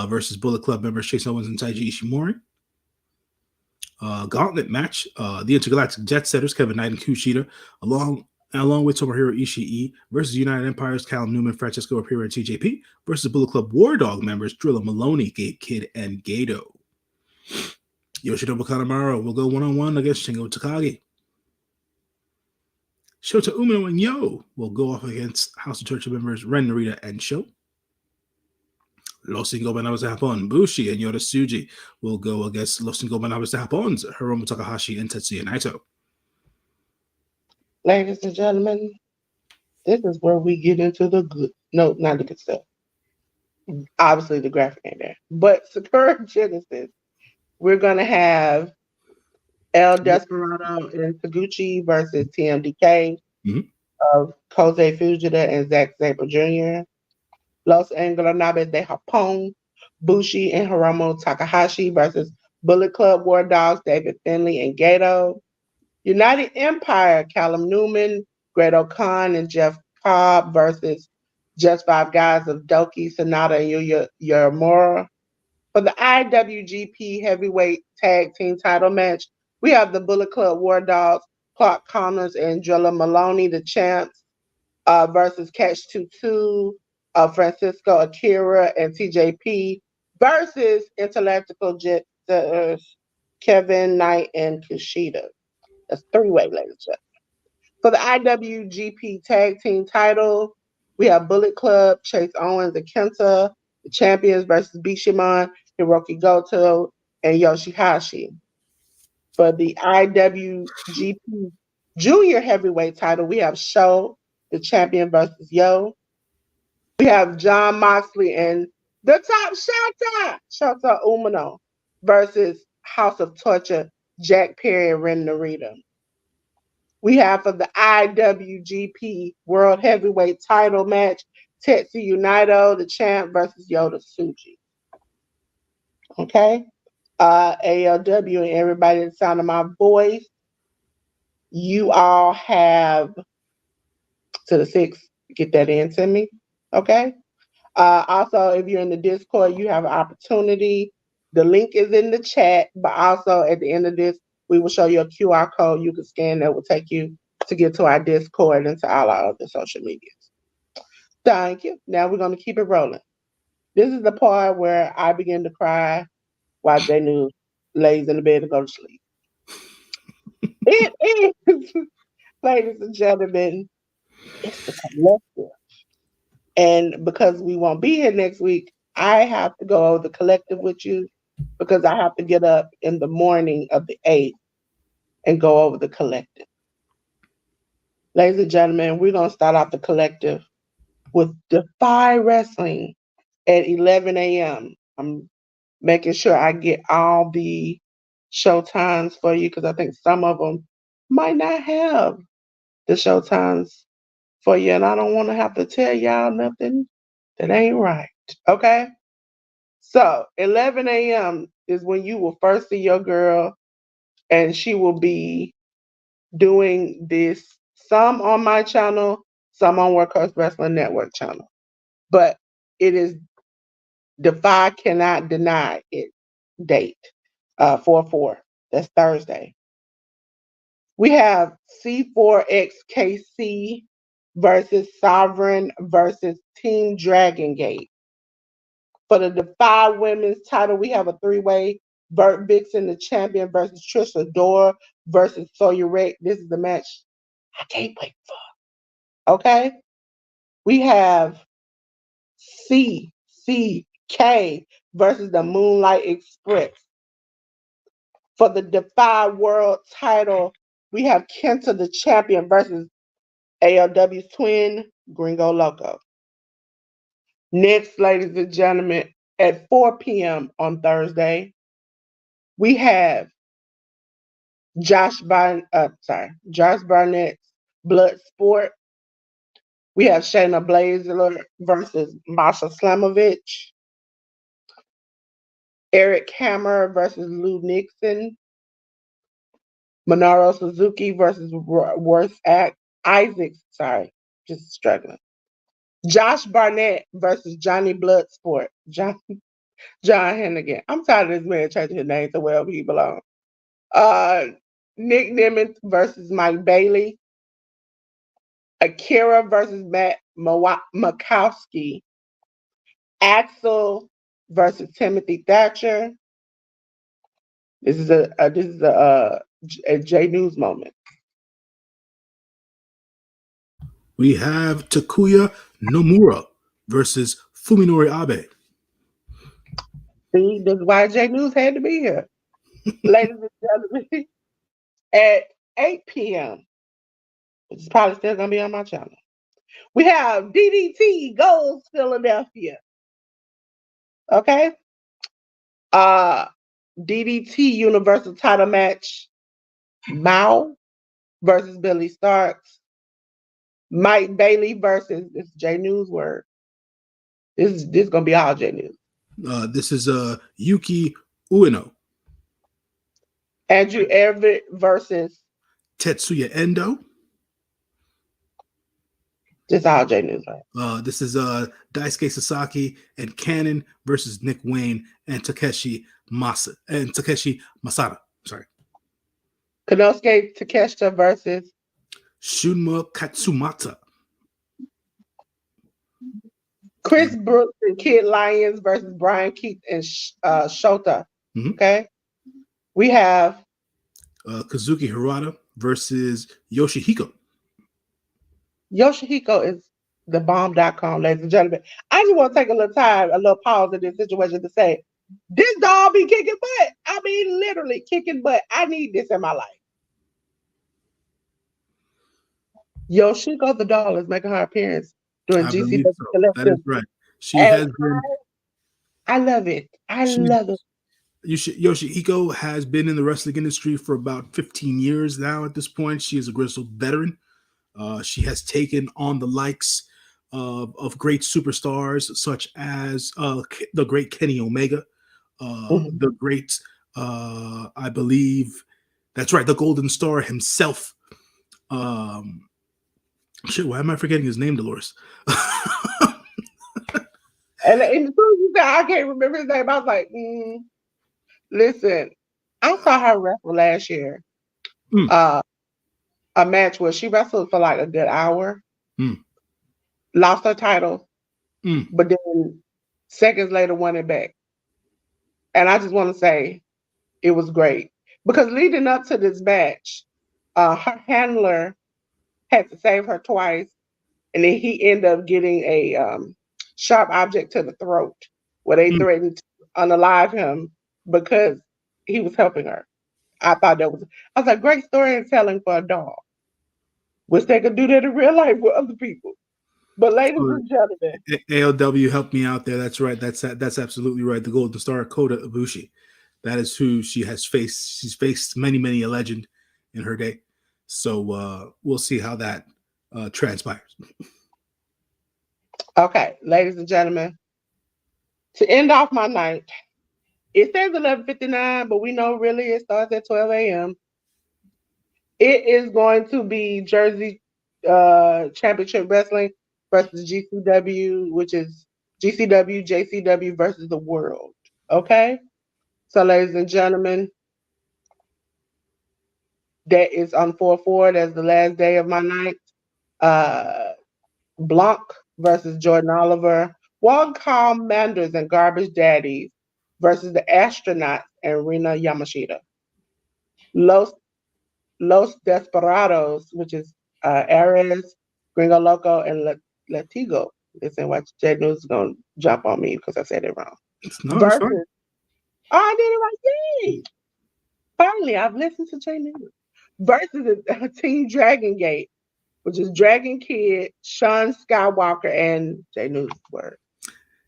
versus Bullet Club members Chase Owens and Taiji Ishimori. Gauntlet match, the Intergalactic Jet Setters, Kevin Knight and Kushida, along with Tomohiro Ishii versus United Empires, Callum Newman, Francesco Akira, and TJP versus Bullet Club War Dog members Drilla Maloney, Gabe Kidd, and Gato. Yoshinobu Kanemaru will go one-on-one against Shingo Takagi. Shota Umino and Yo will go off against House of Torture members Ren Narita and Sho. Los Ingobernables de Japón, Bushi and Yoda Tsuji will go against Los Ingobernables de Japón's Hiromu Takahashi and Tetsuya Naito. Ladies and gentlemen, this is where we get into the good. No, not the good stuff. Obviously, the graphic ain't there. But Sakura Genesis, we're going to have El Desperado and Taguchi versus TMDK of Kosei Fujita and Zack Sabre Jr. Los Ingobernables de Japón, Bushi and Hiromu Takahashi versus Bullet Club War Dogs, David Finlay and Gato. United Empire, Callum Newman, Great Okan, and Jeff Cobb versus Just Five Guys of Doki, Sonata, and Yuya Uemura. For the IWGP Heavyweight Tag Team title match, we have the Bullet Club War Dogs, Clark Connors and Drilla Maloney, the champs, versus Catch 22, Francisco Akira and TJP versus Intellectual Jet Kevin Knight and Kushida. That's three-way, ladies and gentlemen. For the IWGP Tag Team title, we have Bullet Club, Chase Owens and Kenta, the champions versus Bishamon, Hiroki Goto, and Yoshihashi. For the IWGP Junior Heavyweight title, we have Sho, the champion versus Yo. We have John Moxley and the Top Shota Umino versus House of Torture, Jack Perry and Ren Narita. We have for the IWGP World Heavyweight title match, Tetsuya Naito, the champ, versus Yoda Tsuji. Okay? ALW and everybody in the sound of my voice, you all have to the 6th, get that in to me. Okay? Also, if you're in the Discord, you have an opportunity. The link is in the chat, but also at the end of this, we will show you a QR code you can scan that will take you to get to our Discord and to all our other social medias. Thank you. Now we're going to keep it rolling. This is the part where I begin to cry while JNews lays in the bed to go to sleep. It is, ladies and gentlemen, it's the collective. And because we won't be here next week, I have to go over the collective with you because I have to get up in the morning of the 8th and go over the collective. Ladies and gentlemen, we're going to start off the collective with Defy Wrestling at 11 a.m. I'm making sure I get all the show times for you because I think some of them might not have the show times for you. And I don't want to have to tell y'all nothing that ain't right. Okay? So 11 a.m. is when you will first see your girl, and she will be doing this some on my channel, some on Workhorse Wrestling Network channel. But it is Defy Cannot Deny It date, 4/4. That's Thursday. We have C4XKC versus Sovereign versus Team Dragon Gate. For the Defy Women's title, we have a three-way. Burt Vixen, the champion, versus Trish Adora versus Sawyer Rick. This is the match I can't wait for. Okay? We have CCK versus the Moonlight Express. For the Defy World title, we have Kenta, the champion, versus ALW's twin, Gringo Loco. Next, ladies and gentlemen, at 4 p.m. on Thursday, we have Josh Barnett's Blood Sport. We have Shayna Baszler versus Masha Slamovich. Eric Hammer versus Lou Nixon. Minoru Suzuki versus Worth Isaacs. Sorry, just struggling. Josh Barnett versus Johnny Bloodsport. John Hennigan. I'm tired of this man changing his name to wherever he belongs. Nick Nimitz versus Mike Bailey. Akira versus Matt Makowski. Axel versus Timothy Thatcher. This is a J News moment. We have Takuya Nomura versus Fuminori Abe. See, this is why J News had to be here. Ladies and gentlemen, at 8 p.m., which is probably still going to be on my channel, we have DDT Goes Philadelphia. Okay? DDT Universal title match, Mao versus Billy Starks. Mike Bailey versus, this is J News word. This is going to be all J News. This is Yuki Ueno. Andrew Everett versus Tetsuya Endo. just all J News, right? This is Daisuke Sasaki and Cannon versus Nick Wayne and Takeshi Masada. Sorry. Konosuke Takeshita versus Shunma Katsumata. Chris Brooks and Kid Lyons versus Brian Keith and Shota. Mm-hmm. Okay. We have Kazuki Hirata versus Yoshihiko. Yoshihiko is the bomb.com, ladies and gentlemen. I just want to take a little time, a little pause in this situation to say, this dog be kicking butt. I mean, literally kicking butt. I need this in my life. Yoshiko the doll is making her appearance during GCW So. Collective. That is right. She has been. I love it. I love it. Yoshihiko has been in the wrestling industry for about 15 years now. At this point, she is a grizzled veteran. She has taken on the likes of great superstars such as the great Kenny Omega, the great, I believe, that's right, the Golden Star himself. Shit, why am I forgetting his name, Dolores? And as soon as you said I can't remember his name, I was like, listen, I saw her wrestle last year. A match where she wrestled for like a good hour, lost her title, but then Seconds later, won it back. And I just want to say it was great because leading up to this match, her handler had to save her twice, and then he ended up getting a sharp object to the throat where they Mm. threatened to unalive him because he was helping her. I thought that was, I was like, great storytelling for a dog. Wish they could do that in real life with other people. But ladies So, and gentlemen, ALW helped me out there. That's right. That's absolutely right. The Golden Star Kota Ibushi. That is who she has faced. She's faced many a legend in her day. So we'll see how that transpires. okay, ladies and gentlemen, to end off my night, it says 11:59, but we know really it starts at 12 a.m. It is going to be Jersey Championship Wrestling versus GCW, which is GCW, JCW versus the world. Okay? So, ladies and gentlemen, that is on 4-4. That's the last day of my night. Uh, Blanc versus Jordan Oliver. Wacom Manders and Garbage Daddies versus the Astronauts and Rina Yamashita. Los Los Desperados, which is Ares, Gringo Loco, and Latigo. Listen, what Jay News is going to jump on me because I said it wrong. No, it's fine. Versus, oh, I did it right. Yay! Finally, I've listened to Jay News. Versus the Team Dragon Gate, which is Dragon Kid, Sean Skywalker, and Jay News' word.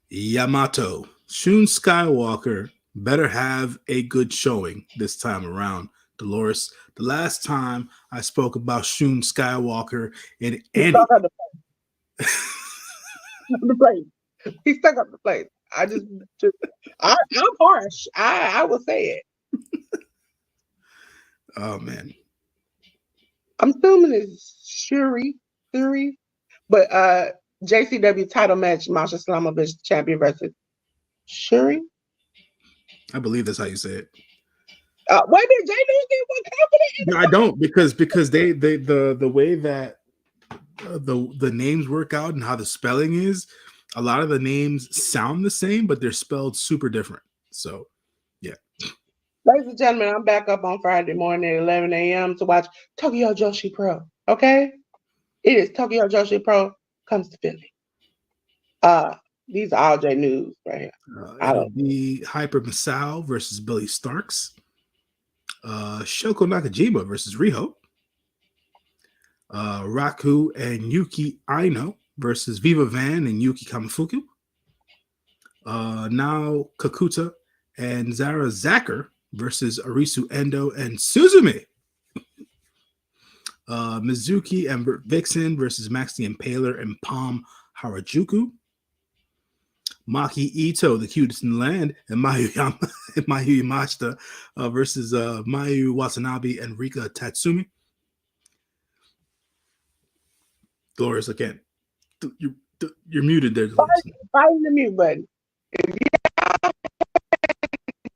Yamato. Shun Skywalker better have a good showing this time around. Dolores, the last time I spoke about Shun Skywalker in He any stuck up the plate. He stuck up the plate. I'm harsh. I will say it. oh man. I'm assuming it's Theory. But JCW title match, Masha Slamovich champion versus Shuri. I believe that's how you say it. Wait a minute, JD get one confident in No, I don't because they the way that the names work out and how the spelling is, a lot of the names sound the same, but they're spelled super different. So yeah. Ladies and gentlemen, I'm back up on Friday morning at 11 a.m. to watch Tokyo Joshi Pro. Okay? It is Tokyo Joshi Pro comes to Philly. These are all J News right here. It'll be Hyper Masao versus Billy Starks. Shoko Nakajima versus Riho. Raku and Yuki Aino versus Viva Van and Yuki Kamafuku. Now Kakuta and Zara Zacher versus Arisu Endo and Suzumi. Mizuki and Vixen versus Max the Impaler and Palm Harajuku. Maki Ito, the cutest in the land, and Mayu Yamashita versus Mayu Watanabe and Rika Tatsumi. Dolores, again, you're muted there, Dolores. Fighting the mute button. If you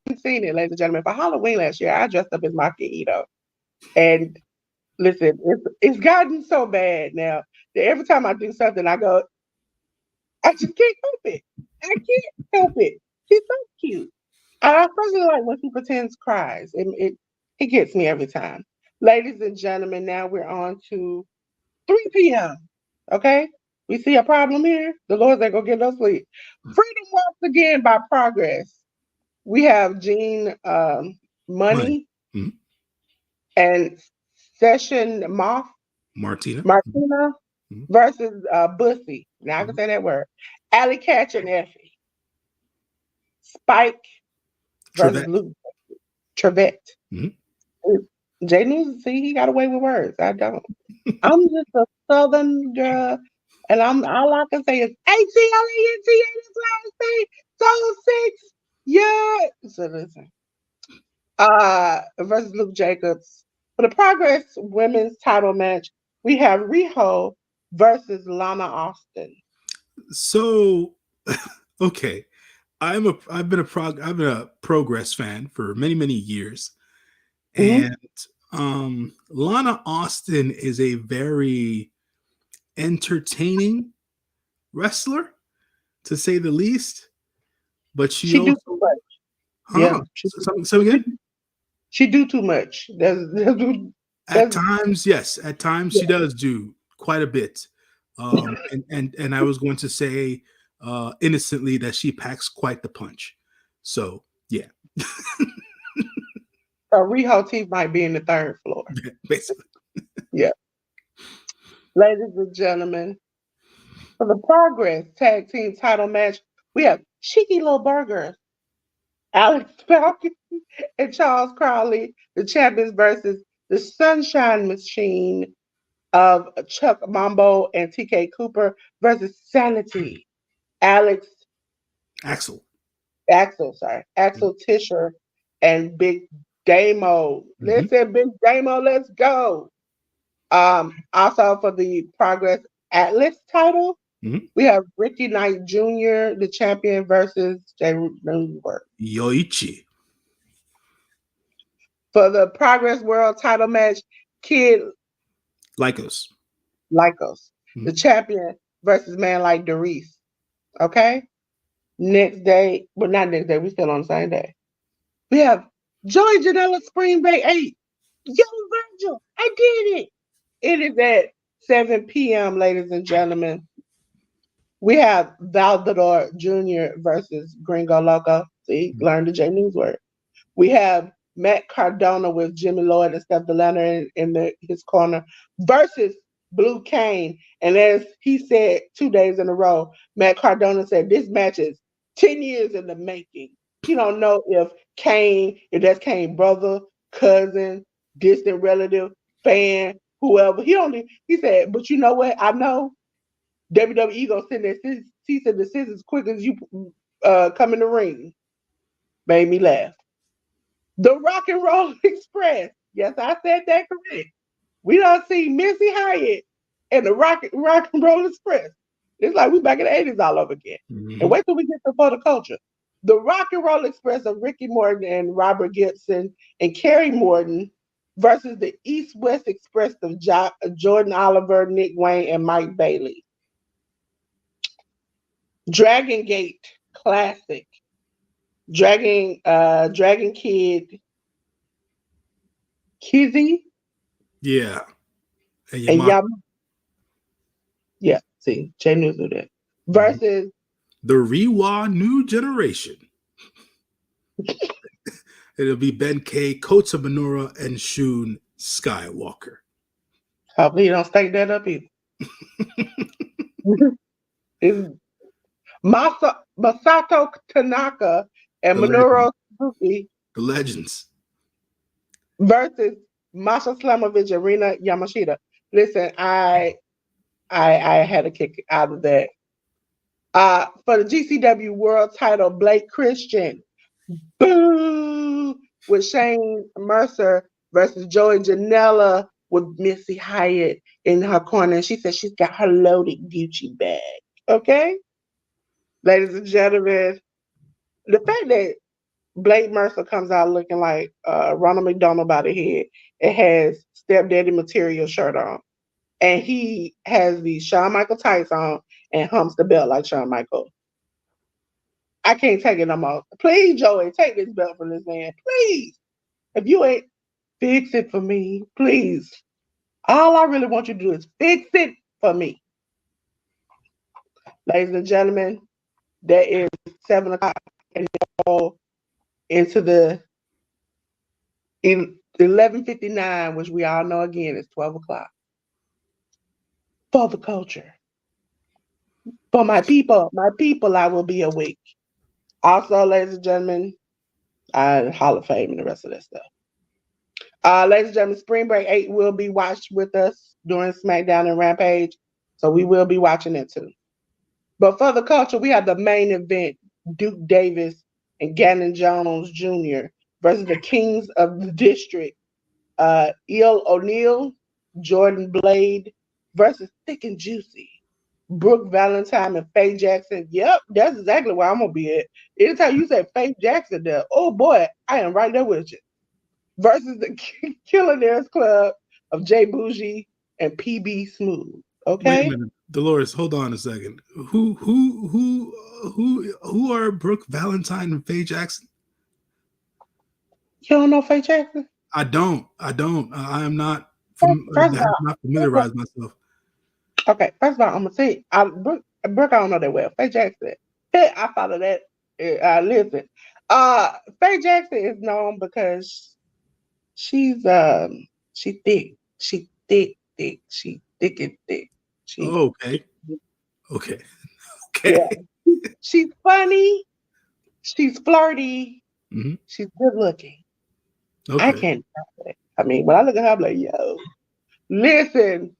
haven't seen it, ladies and gentlemen, for Halloween last year, I dressed up as Maki Ito. And listen, it's gotten so bad now that every time I do something, I go, I just can't help it. I can't help it. She's so cute. I personally like when she pretends cries. It gets me every time. Ladies and gentlemen, now we're on to 3 p.m. Okay? We see a problem here. The Lord's ain't gonna get no sleep. Freedom once again by Progress. We have Gene Money Mm-hmm. and Session Moth Martina mm-hmm. versus Bussy. Now I can say that word. Alley Catch and Effie. Spike versus Luke Trevette. Mm-hmm. Jay News, see, he got away with words. I don't. I'm just a Southern girl, and all I can say is ATLENTA last thing. So 6, yeah. So listen. Versus Luke Jacobs. For the Progress Women's Title match, we have Riho versus Lana Austin. So, okay, I've been a Progress fan for many years, and Lana Austin is a very entertaining wrestler, to say the least. but she She do too also, much. Yeah, huh? So she, again, she do too much. at That's times, yes, at times yeah. she does do quite a bit. And I was going to say innocently that she packs quite the punch. So yeah, Riho teeth might be in the third floor. basically. Yeah, ladies and gentlemen, for the Progress Tag Team Title match, we have Cheeky Little Burgers, Alex Falcon, and Charles Crowley, the champions versus the Sunshine Machine of Chuck Mambo and TK Cooper versus Sanity, Alex Axel. Axel Tischer and Big Damo. Hmm. Listen, Big Damo, let's go. Also for the Progress Atlas title, Hmm. we have Ricky Knight Jr., the champion, versus Jay Newberg. Yoichi. For the Progress World title match, Kid Lycos. Lycos, Hmm. the champion, versus man like Doris. Okay? Next day, well, not next day, we still on the same day. We have Joey Janela Spring Bay 8. Yo, Virgil, I did it. It is at 7 p.m., ladies and gentlemen. We have Valdador Jr. versus Gringo Loco. See, learn the JNews word. We have Matt Cardona with Jimmy Lloyd and Steph Delanner his corner versus Blue Kane. And as he said 2 days in a row, Matt Cardona said this match is 10 years in the making. He don't know if that's Kane's brother, cousin, distant relative, fan, whoever. He said, but you know what? I know WWE gonna send their cease and desist as quick as you come in the ring. Made me laugh. The Rock and Roll Express. Yes, I said that correct. We don't see Missy Hyatt and the Rock and Roll Express. It's like we back in the 80s all over again. And Hmm. wait till we get to For the Culture. The Rock and Roll Express of Ricky Morton and Robert Gibson and Kerry Morton versus the East West Express of Jordan Oliver, Nick Wayne, and Mike Bailey. Dragon Gate Classic. Dragon Kid Kizzy Yeah. And and Yamato. Yam. Yeah, see, Jay News do that. Mhm. Versus The Rewa New Generation. It'll be Ben K, Kota Minoura, and Shun Skywalker. hopefully you don't stake that up either. It's Masato Tanaka and The Minoru legends. Suzuki The legends. versus Masha Slamovich and Rina Yamashita. Listen, I had a kick out of that. For the GCW World Title, Blake Christian, boo, with Shane Mercer versus Joey Janela with Missy Hyatt in her corner. And she said she's got her loaded Gucci bag. Okay, ladies and gentlemen, the fact that Blake Mercer comes out looking like Ronald McDonald by the head, it has stepdaddy material shirt on, and he has the Shawn Michael tights on and humps the belt like Shawn Michael. I can't take it no more. Please, Joey, take this belt from this man. Please. If you ain't fix it for me, please. All I really want you to do is fix it for me. Ladies and gentlemen, that is 7 o'clock and go into the 11:59, which we all know again is 12 o'clock. For the culture. For my people, I will be awake. Also, ladies and gentlemen, Hall of Fame and the rest of that stuff. Ladies and gentlemen, Spring Break 8 will be watched with us during SmackDown and Rampage. So we will be watching it too. But for the culture, we have the main event, Duke Davis and Gannon Jones Jr. versus the Kings of the District, Eel O'Neill, Jordan Blade versus Thick and Juicy, Brooke Valentine and Faye Jackson. Yep, that's exactly where I'm gonna be at. Anytime you say Faye Jackson there, oh boy, I am right there with you. Versus the Killionaires Club of Jay Bougie and PB Smooth. Wait a Okay? minute, Dolores. Hold on a second. Who are Brooke Valentine and Faye Jackson? You don't know Faye Jackson? I don't. I don't. I am not. First of Have all, not familiarized myself. okay, first of all, I'm gonna say Brooke, I don't know that well. Faye Jackson. Hey, I follow that. Listen. Faye Jackson is known because she's she thick. She thick, thick. She thick and thick. She Oh, okay. Okay. yeah. Okay. She's funny. She's flirty. Hmm. She's good looking. I Okay. can't help it. I mean, when I look at her, I'm like, yo, listen.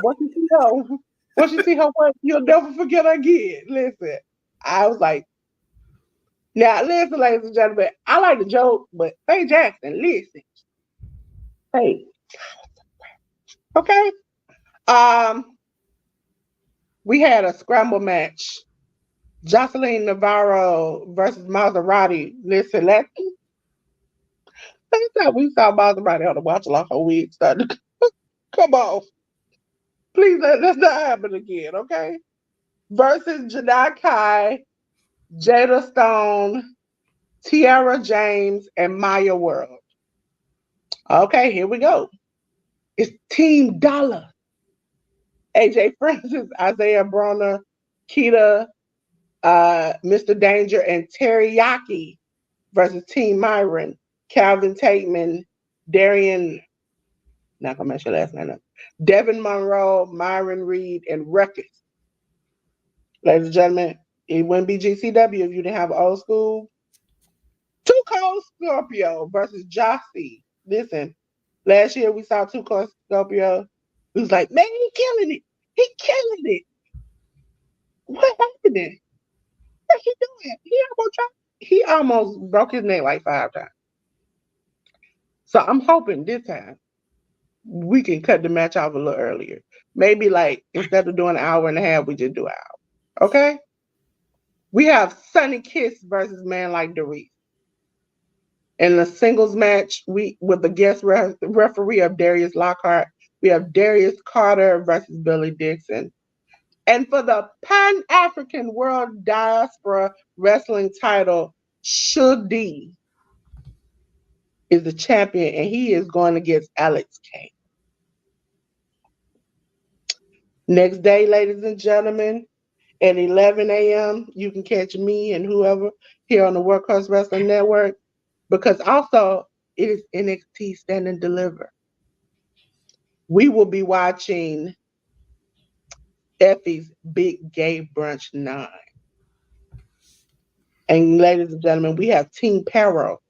Once you see her, once you see her work, you'll never forget her again. Listen, I was like, now listen, ladies and gentlemen, I like to joke, but Faye Jackson, listen, hey, okay. Um, we had a scramble match. Jocelyn Navarro versus Maserati. Listen, last time we saw Maserati on the watch along her wig started to come off. Please, let's not happen again, okay? Versus Jedi Kai, Jada Stone, Tiara James, and Maya World. Okay, here we go. It's Team Dollar. AJ Francis, Isaiah Bronner, Keita, Mr. Danger, and Teriyaki versus Team Myron, Calvin Tateman, Darian, not gonna mess your last name up, Devin Monroe, Myron Reed, and Ruckus. Ladies and gentlemen, it wouldn't be GCW if you didn't have old school. Two Cold Scorpio versus Jossie. Listen, last year we saw Two Cold Scorpio. We was like, man, he killing it. He killing it. What happened? What he doing? He almost broke his neck like 5 times. So I'm hoping this time we can cut the match off a little earlier. Maybe like instead of doing an hour and a half, we just do an hour. Okay? We have Sunny Kiss versus Man Like Doris. In the singles match, we with the guest referee of Darius Lockhart, we have Darius Carter versus Billy Dixon. And for the Pan African World Diaspora Wrestling title, Shudi is the champion, and he is going against Alex Kane. Next day, ladies and gentlemen, at 11 a.m., you can catch me and whoever here on the Workhorse Wrestling Network because also it is NXT Stand and Deliver. We will be watching Effie's Big Gay Brunch 9. And ladies and gentlemen, we have Team Peril,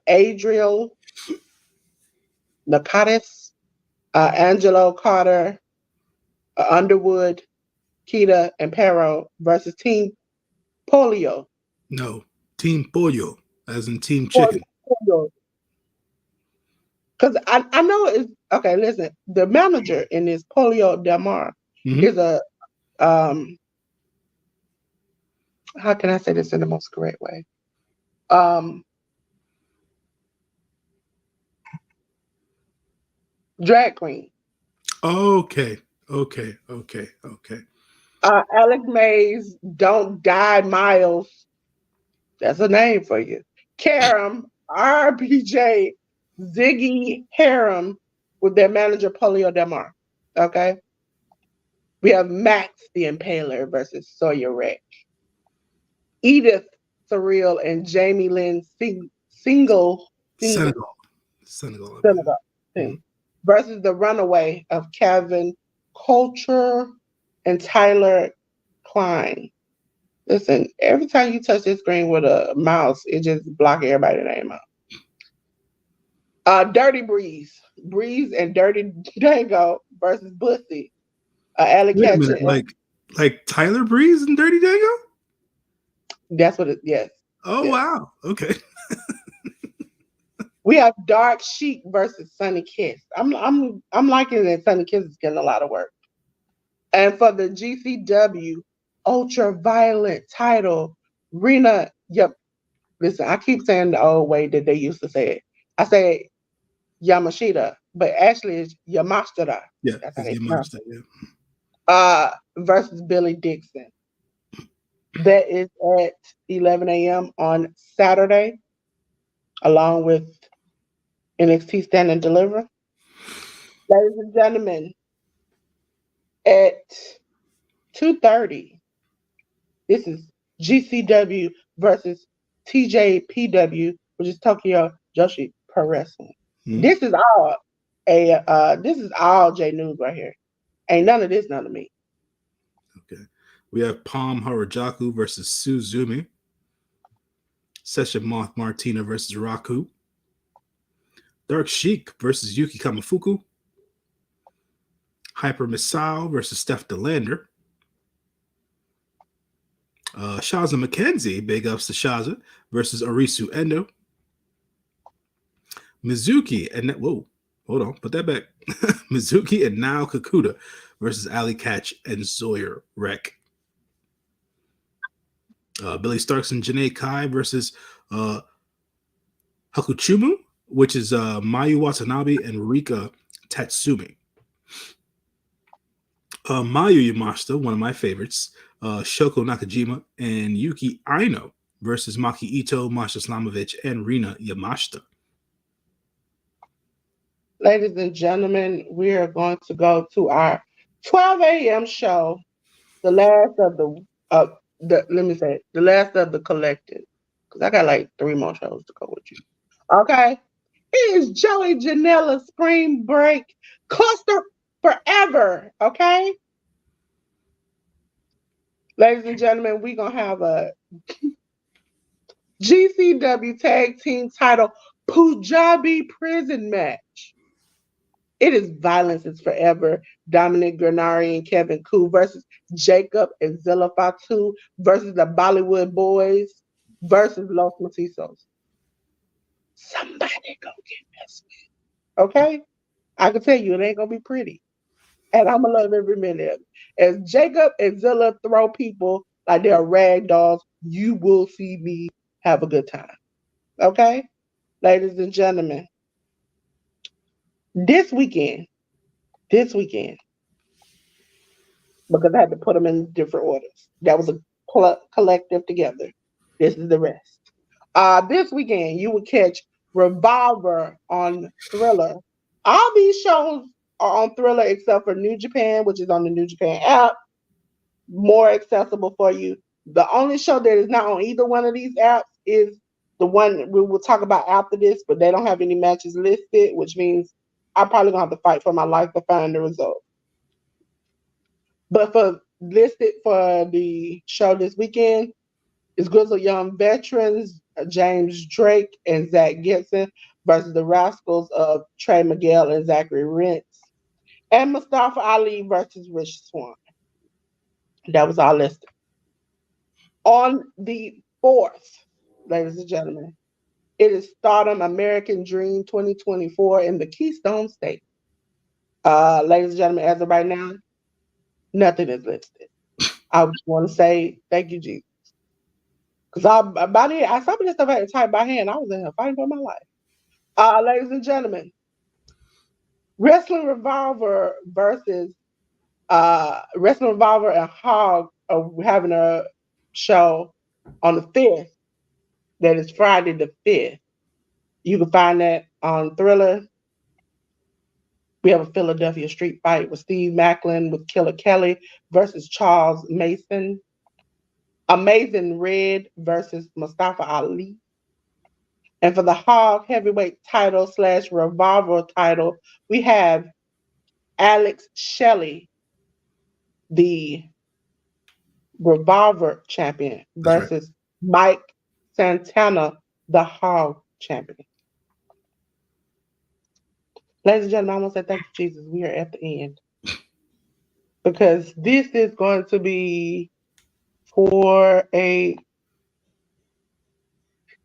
Adriel Nakatis, Angelo Carter, Underwood, Keita, and Peril versus Team Polio. No. Team Pollo, as in Team Chicken. Polio. Because I know it's okay. Listen, the manager in this Polio Del Mar Hmm. is a how can I say this in the most correct way? Um, drag queen. Okay. Okay. Okay. Okay. Alex Mays, Don't Die Miles. That's a name for you. Karam, RBJ, Ziggy Harem with their manager Polio Demar. Okay. We have Max the Impaler versus Sawyer Rex. Edith Surreal and Jamie Lynn single Senegal. Senegal, I believe. Senegal Mhm. versus the Runaway of Kevin Culture and Tyler Klein. Listen, every time you touch this screen with a mouse, it just blocks everybody's name out. Dirty Breeze and Dirty Dango versus Bussy. Alley Wait a Catcher. minute. Like Tyler Breeze and Dirty Dango? That's what it. Yes, Oh yes. wow. Okay. We have Dark Sheik versus Sunny Kiss. I'm liking that Sunny Kiss is getting a lot of work. And for the GCW Ultraviolet title, Rena. Yep. Listen, I keep saying the old way that they used to say it. I say Yamashita. but actually it's Yamashita. Yeah, That's how it's they your pronounce monster. it. Yeah. Versus Billy Dixon. That is at 11 a.m. on Saturday, along with NXT Stand and Deliver. Ladies and gentlemen, at 2:30, this is GCW versus TJPW, which is Tokyo Joshi Pro Wrestling. Hmm. This is all this is all J News right here. Ain't none of this none of me. Okay. We have Palm Harajaku versus Suzumi. Session Moth Martina versus Raku. Dark Sheik versus Yuki Kamafuku. Hyper Misao versus Steph Delander. Shaza McKenzie, big ups to Shaza, versus Arisu Endo. Mizuki and whoa, hold on, put that back. Mizuki and Nao Kakuta versus Ali Catch and Sawyer Wreck. Billy Starks and Janae Kai versus uh, Hakuchumu, which is Mayu Watanabe and Rika Tatsumi. Mayu Yamashita, one of my favorites, Shoko Nakajima and Yuki Aino versus Maki Ito, Masha Slamovich, and Rina Yamashita. Ladies and gentlemen, we are going to go to our 12 a.m. show, the last of the let me say it, the last of the collective. Because I got like 3 more shows to go with you. Okay. It is Joey Janela Spring Break Cluster Forever. Okay. Ladies and gentlemen, we're gonna have a GCW tag team title Punjabi prison match. It is Violence is Forever. Dominic Grenari and Kevin Koo versus Jacob and Zilla Fatu versus the Bollywood Boys versus Los Mestizo's. Somebody go get messed with. Okay? I can tell you it ain't gonna be pretty. And I'm gonna love every minute of it. As Jacob and Zilla throw people like they're rag dolls, you will see me have a good time. Okay? Ladies and gentlemen, this weekend, this weekend, because I had to put them in different orders. That was a collective together. This is the rest. This weekend, you will catch Revolver on Thriller. All these shows are on Thriller except for New Japan, which is on the New Japan app, more accessible for you. The only show that is not on either one of these apps is the one we will talk about after this, but they don't have any matches listed, which means I'm probably gonna have to fight for my life to find the result. But for listed for the show this weekend is Grizzle Young Veterans, James Drake and Zach Gibson versus the Rascals of Trey Miguel and Zachary Rentz, and Mustafa Ali versus Rich Swann. That was all listed. On the 4th, ladies and gentlemen, it is Stardom American Dream 2024 in the Keystone State. Ladies and gentlemen, as of right now, nothing is listed. I just want to say thank you, Jesus. Because I some of this stuff I had to type by hand. I was in here fighting for my life. Ladies and gentlemen, Wrestling Revolver versus Wrestling Revolver and Hog are having a show on the 5th. That is Friday the 5th. You can find that on Thriller. We have a Philadelphia street fight with Steve Macklin with Killer Kelly versus Charles Mason. Amazing Red versus Mustafa Ali. And for the Hog heavyweight title slash revolver title, we have Alex Shelley, the revolver champion, That's right. versus Mike Santana, the Hog champion. Ladies and gentlemen, I want to say thank you, Jesus. We are at the end. Because this is going to be for a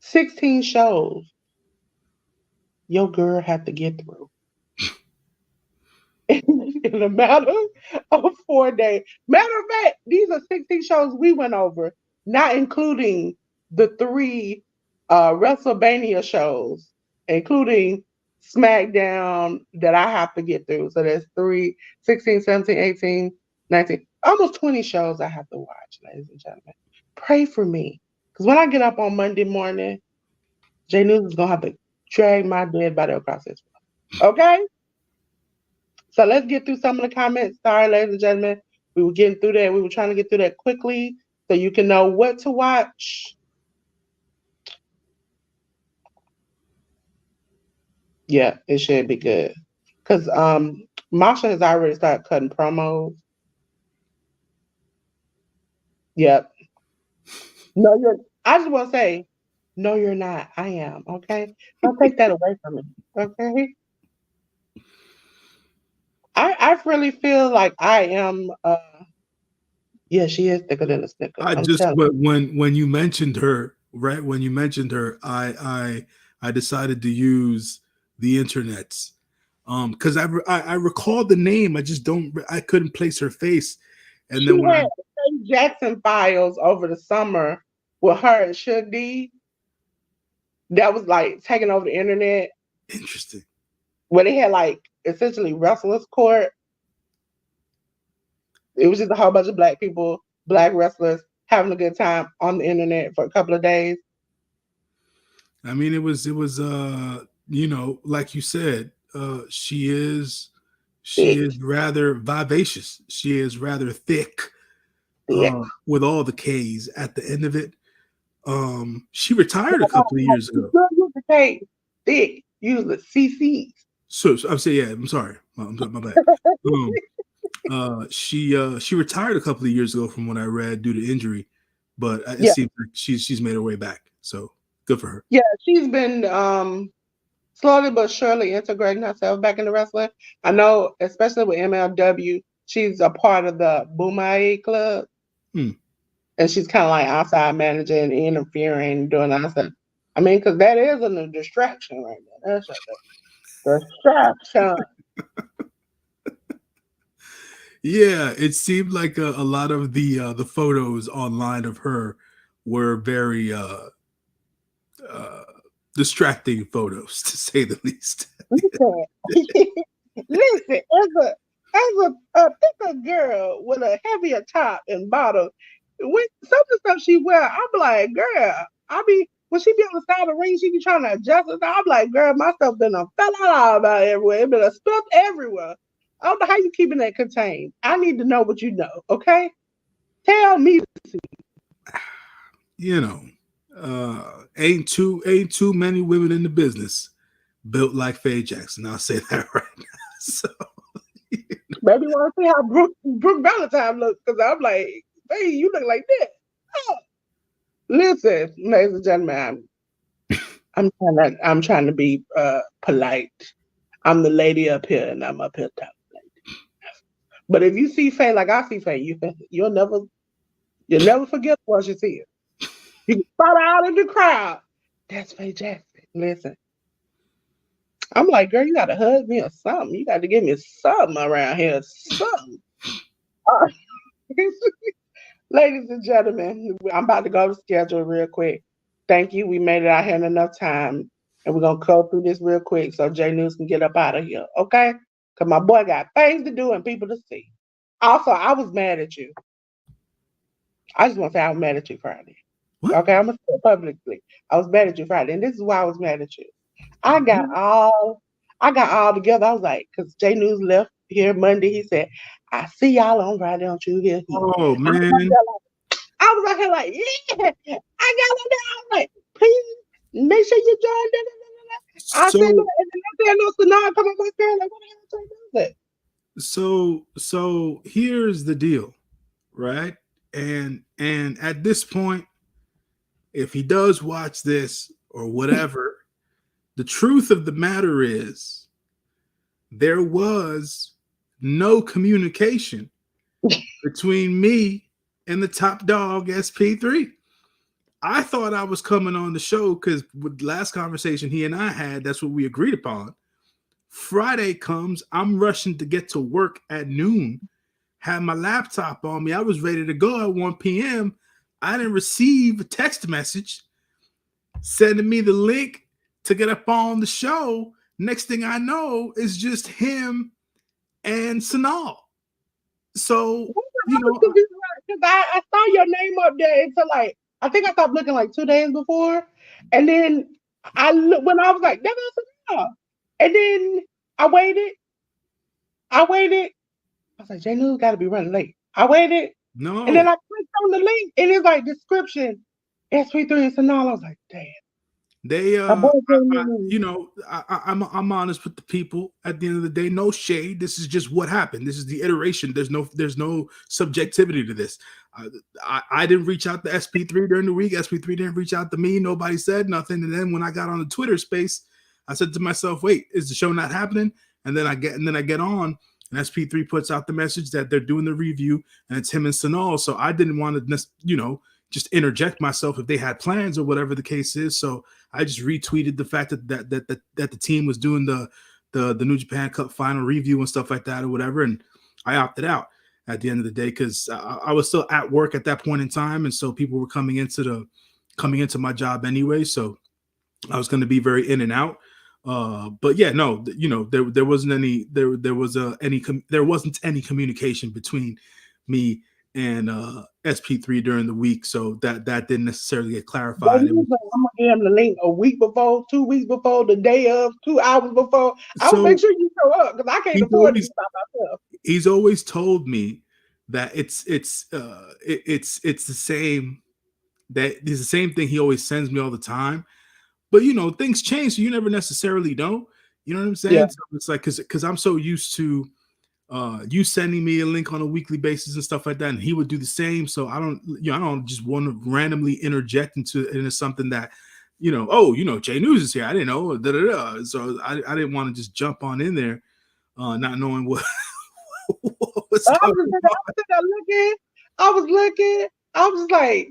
16 shows your girl had to get through in a matter of 4 days. Matter of fact, these are 16 shows we went over, not including the 3 WrestleMania shows, including SmackDown that I have to get through. So there's 16, 17, 18, 19, almost 20 shows I have to watch, ladies and gentlemen. Pray for me. Because when I get up on Monday morning, J News is going to have to drag my dead body across this room. Okay? So let's get through some of the comments. Sorry, ladies and gentlemen. We were getting through that. We were trying to get through that quickly so you can know what to watch. Yeah, it should be good. Because Masha has already started cutting promos. Yep. No, I just want to say, no, you're not. I am. Okay. Don't take that away from me. Okay. I really feel like I am. Yeah, she is thicker than a snicker. I I'm just telling. but when you mentioned her, right? When you mentioned her, I decided to use the internets. Because I recall the name, I couldn't place her face, and then She when I had the Jackson Files over the summer with her and Suge D. That was like taking over the internet, interesting. where they had like essentially wrestlers court. It was just a whole bunch of black people, black wrestlers having a good time on the internet for a couple of days. I mean, it was like you said, she Thick, is rather vivacious. She is rather thick, thick. with all the K's at the end of it. She retired a couple of years ago. Good with the cake, thick. Use the CCs. So I'm saying, yeah, I'm sorry, my bad. She retired a couple of years ago from what I read due to injury, but it Yeah, seems like she's made her way back. So good for her. yeah. She's been slowly but surely integrating herself back into wrestling. I know, especially with MLW, she's a part of the Boomaye Club, Hmm. and she's kind of like outside managing, interfering, doing that stuff. I mean, because that is a distraction right there. That's a distraction. Yeah, it seemed like a lot of the photos online of her were very uh, distracting photos, to say the least. Listen, listen, as a thicker girl with a heavier top and bottom, when some of the stuff she wear, I'm like, girl, I be when she be on the side of the ring, she be trying to adjust it. I'm like, girl, my stuff been fell out about everywhere. It been a stuff everywhere. I don't know how you keeping that contained. I need to know what you know, okay? Tell me. You know, ain't too many women in the business built like Faye Jackson. I'll say that right now. So Maybe want to see how Brooke Valentine looks, because I'm like, hey, you look like that. Oh. Listen, ladies and gentlemen, I'm trying to be polite. I'm the lady up here, and I'm up here top. But if you see Faye like I see Faye, you'll never forget once you see it. You can spot her out in the crowd. That's Faye Jackson. Listen, I'm like, girl, you gotta hug me or something. You got to give me something around here, something. Ladies and gentlemen, I'm about to go to schedule real quick. Thank you. We made it out here in enough time. And we're going to go through this real quick so J News can get up out of here. Okay? Because my boy got things to do and people to see. Also, I was mad at you. I just want to say I was mad at you Friday. what? Okay? I'm going to say it publicly. I was mad at you Friday. And this is why I was mad at you. I got all together. I was like, because J News left here Monday. He said, I see y'all on Friday. Don't you hear? Oh man. I was out here like, yeah, I got on there. I was like, please make sure you join. Da, da, da, da, da. I said, So and then I said, no, so now I come up with girl, like, what the hell is that? so here's the deal, right? And at this point, if he does watch this or whatever, the truth of the matter is there was no communication between me and the top dog SP3. I thought I was coming on the show because with the last conversation he and I had, that's what we agreed upon. Friday comes, I'm rushing to get to work at noon, had my laptop on me. I was ready to go at 1 p.m. I didn't receive a text message sending me the link to get up on the show. Next thing I know is just him and Sanal. So, I you was know, confused because I saw your name up there until like I think I stopped looking like 2 days before, and then I look when I was like, that was enough. And then I waited, I waited. I was like, J News got to be running late. I waited, and then no, I clicked on the link, and it's like description SP3 and Sanal. I was like, damn, they my boy J you News. know, I'm honest with the people. At the end of the day, no shade. This is just what happened. This is the iteration. There's no subjectivity to this. I didn't reach out to SP3 during the week. SP3 didn't reach out to me. Nobody said nothing. And then when I got on the Twitter space, I said to myself, "Wait, is the show not happening?" And then I get on, and SP3 puts out the message that they're doing the review, and it's him and Sanal. So I didn't want to, just interject myself if they had plans or whatever the case is. So I just retweeted the fact that the team was doing the New Japan Cup final review and stuff like that or whatever, and I opted out at the end of the day because I was still at work at that point in time, and so people were coming into my job anyway, so I was going to be very in and out. But yeah, no, there wasn't any there wasn't any communication between me and SP3 during the week, so that didn't necessarily get J clarified. It was News, like, I'm gonna give him the link a week before, 2 weeks before, the day of, 2 hours before. I will make so sure you show up because I can't he's afford to be always by myself. he's always told me that it's the same that it's the same thing he always sends me all the time. But things change, so you never necessarily know. You know what I'm Yeah. saying? So it's like because I'm so used to you sending me a link on a weekly basis and stuff like that, and he would do the same. So I don't just want to randomly interject into something that J News is here. I didn't know. Da, da, da. So I didn't want to just jump on in there, not knowing what what was I was going just I on. was sitting there looking. I was looking. I was like,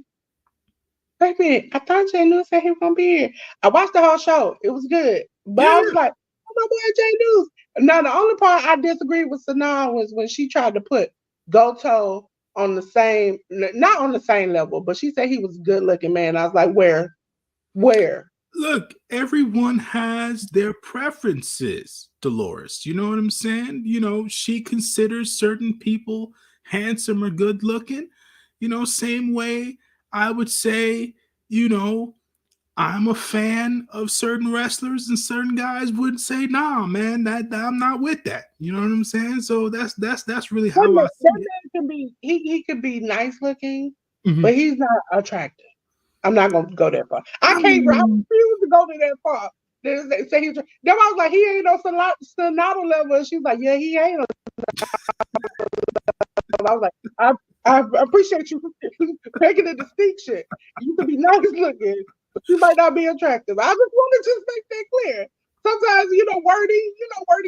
baby, I thought Jay News said he was gonna be here. I watched the whole show. It was good. But Yeah, I was like, oh my boy Jay News. Now the only part I disagreed with Sanaa was when she tried to put Goto on the same, not on the same level, but she said he was a good looking man. I was like, where? Where? look, everyone has their preferences, Dolores. You know what I'm saying? She considers certain people handsome or good looking. Same way I would say, you know, I'm a fan of certain wrestlers, and certain guys would say, "Nah, man, that I'm not with that." You know what I'm saying? So that's really how I That see it. man can be he could be nice looking, Mhm. but he's not attractive. I'm not gonna go that far. I I can't. I mean, refuse to go to that far. They say he's. Then I was like, he ain't no Sonata level. And she was like, yeah, he ain't. I was like, I appreciate you making a distinction. You can be nice looking, but you might not be attractive. I just want to just make that clear. Sometimes, wording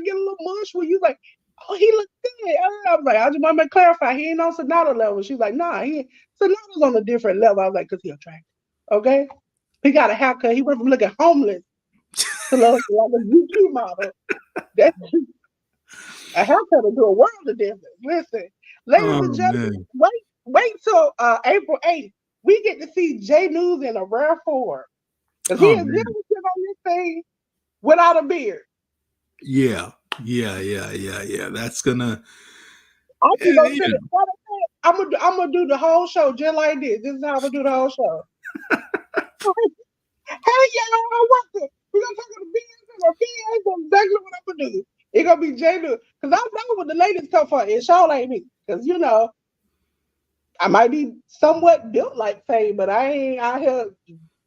get a little mush when you like, oh, he looks good. I was like, I just want to clarify, he ain't on Sonata level. She's like, nah, Sonata's on a different level. I was like, because he attractive. Okay? He got a haircut. He went from looking homeless to look like a YouTube model. That's a haircut will do a world of difference. Listen, ladies oh and gentlemen, man, wait till April 8th. We get to see J News in a rare form. Because he oh has never man, been on this thing without a beard. yeah, yeah. That's gonna, I'm just gonna you sit it. I'm gonna do the whole show just like this. This is how I'm gonna do the whole show. Hey y'all, welcome. We're gonna talk about the beards and our beards. That's exactly what I'm gonna do. It's gonna be J News. Because I know what the ladies come for. It sure ain't me. Because I might be somewhat built like Faye, but I ain't out here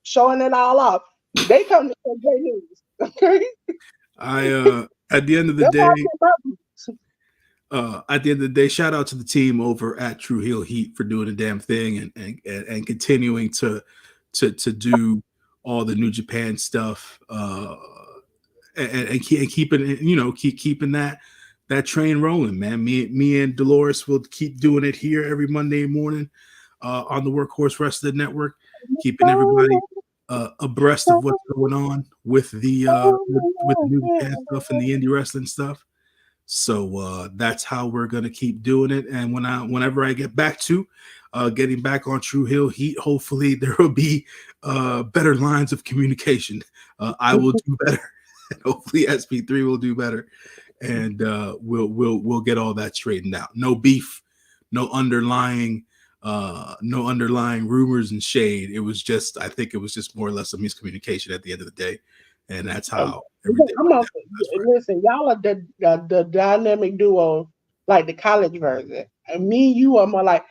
showing it all off. They come to show J News. Okay? I at the end of the That's how I day, get my views. shout out to the team over at True Heel Heat for doing the damn thing and continuing to do all the New Japan stuff, and keeping keeping that train rolling, man. Me and Dolores will keep doing it here every Monday morning on the Workhorse Wrestling Network, keeping everybody abreast of what's going on with with the New Japan stuff and the indie wrestling stuff. So that's how we're gonna keep doing it. And whenever I get back to getting back on True Hill Heat, hopefully there will be better lines of communication. I will do better. Hopefully SP3 will do better, and we'll get all that straightened out. No beef, no underlying no underlying rumors and shade. It was just, I think it was just more or less a miscommunication at the end of the day, and that's Um, how everything I'm went a, down. That's right. listen, y'all are the dynamic duo, like the college version. And me and you are more like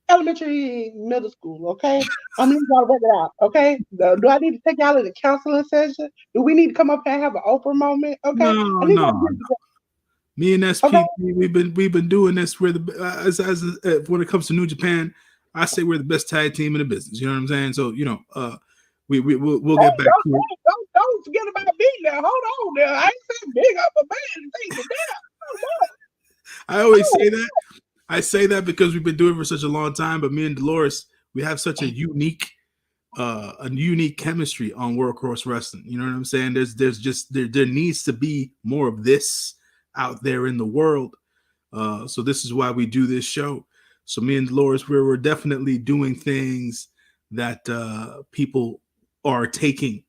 elementary, middle school, okay? I'm gonna y'all work it out, okay? Do I need to take y'all to the counseling session? Do we need to come up here and have an Oprah moment, okay? I No, need y'all no, to no. get Me and okay? SP, we've been doing this. We're the when it comes to New Japan, I say we're the best tag team in the business. You know what I'm saying? So we'll Hey, get back to it. don't forget about me now. Hold on now. I ain't saying big up a man and take it down. I always Oh, say that. I say that because we've been doing it for such a long time. But me and Dolores, we have such a unique chemistry on World Cross Wrestling. You know what I'm saying? There's just there needs to be more of this out there in the world. So this is why we do this show. So me and Dolores, we're definitely doing things that people are taking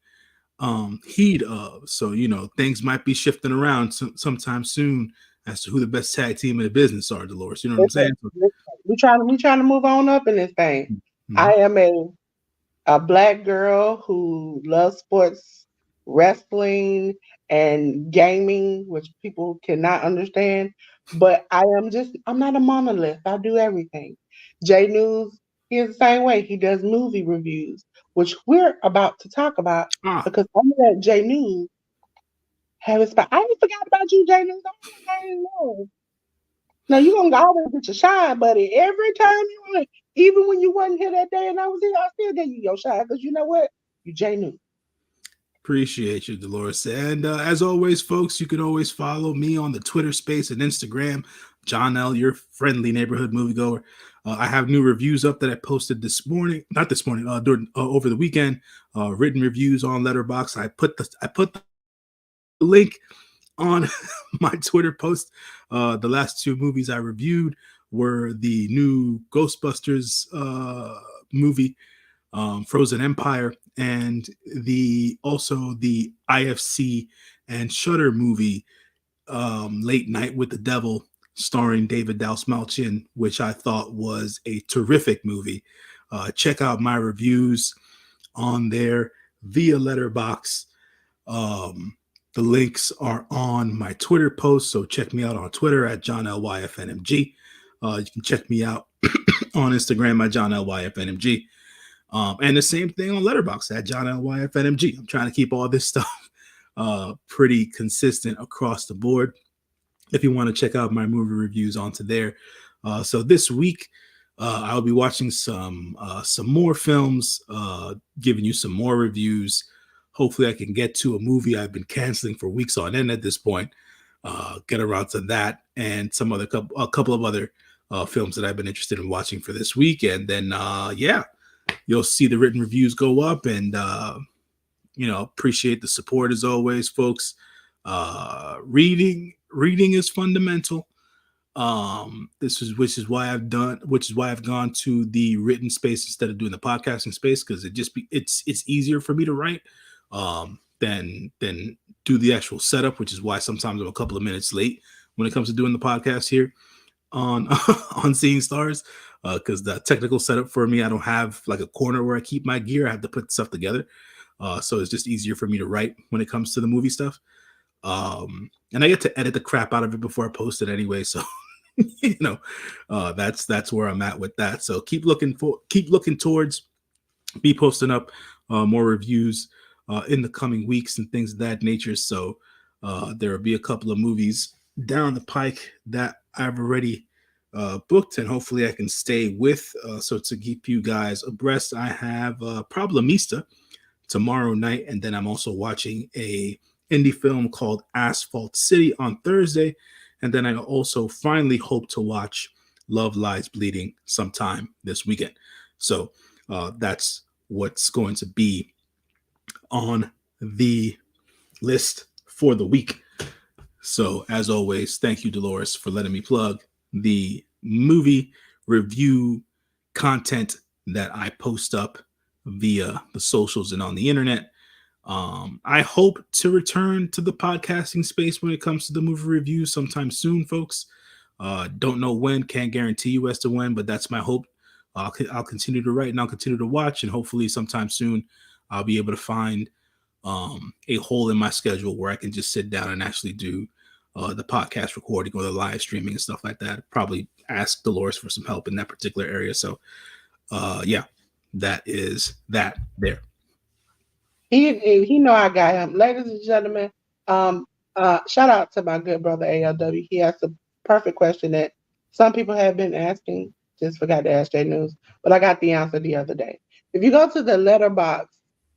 heed of. So things might be shifting around sometime soon as to who the best tag team in the business are. Dolores, you know what I'm listen, saying? So, listen. We trying to move on up in this thing. I mhm. am a black girl who loves sports, wrestling, and gaming, which people cannot understand. But I'm not a monolith. I do everything. J News, he's the same way. He does movie reviews, which we're about to talk about Ah, because I'm gonna let J News have his spot. I ain't forgot about you, J News. I ain't know. Now you gonna always get your shine, buddy. Every time you want, even when you wasn't here that day and I was here, I still gave you your shine because you know what? You J News. appreciate you, Dolores. And as always, folks, you can always follow me on the Twitter space and Instagram. John L., your friendly neighborhood moviegoer. I have new reviews up that I posted this morning, not this morning, during over the weekend. Written reviews on Letterboxd. I put the link on my Twitter post. The last two movies I reviewed were the new Ghostbusters movie, Frozen Empire, and the IFC and Shudder movie, Late Night with the Devil, starring David Dalsmalchian, which I thought was a terrific movie. Check out my reviews on there via Letterbox. Um, the links are on my Twitter post, so check me out on Twitter at John LYFNMG. You can check me out on Instagram at John LYFNMG. And the same thing on Letterboxd at John LYFNMG. I'm trying to keep all this stuff pretty consistent across the board. If you want to check out my movie reviews onto there. So this week, I'll be watching some more films, giving you some more reviews. Hopefully, I can get to a movie I've been canceling for weeks on end at this point. Get around to that and a couple of other films that I've been interested in watching for this week, and then yeah, you'll see the written reviews go up, and appreciate the support as always, folks. Reading is fundamental. This is which is why I've gone to the written space instead of doing the podcasting space, because it's easier for me to write than do the actual setup, which is why sometimes I'm a couple of minutes late when it comes to doing the podcast here on on Seeing Stars, because the technical setup for me, I don't have like a corner where I keep my gear. I have to put stuff together, so it's just easier for me to write when it comes to the movie stuff. And I get to edit the crap out of it before I post it anyway, so that's where I'm at with that. So keep looking towards be posting up more reviews in the coming weeks and things of that nature. So there will be a couple of movies down the pike that I've already booked, and hopefully I can stay with. So to keep you guys abreast, I have Problemista tomorrow night, and then I'm also watching a indie film called Asphalt City on Thursday, and then I also finally hope to watch Love Lies Bleeding sometime this weekend. So that's what's going to be on the list for the week. So, as always, thank you, Dolores, for letting me plug the movie review content that I post up via the socials and on the internet. I hope to return to the podcasting space when it comes to the movie reviews sometime soon, folks. Don't know when, can't guarantee you as to when, but that's my hope. I'll continue to write and I'll continue to watch, and hopefully sometime soon I'll be able to find a hole in my schedule where I can just sit down and actually do the podcast recording or the live streaming and stuff like that. Probably ask Dolores for some help in that particular area. So, yeah, that is that there. He know I got him. Ladies and gentlemen, um, shout out to my good brother ALW. He asked a perfect question that some people have been asking. Just forgot to ask J News, but I got the answer the other day. If you go to the Letterbox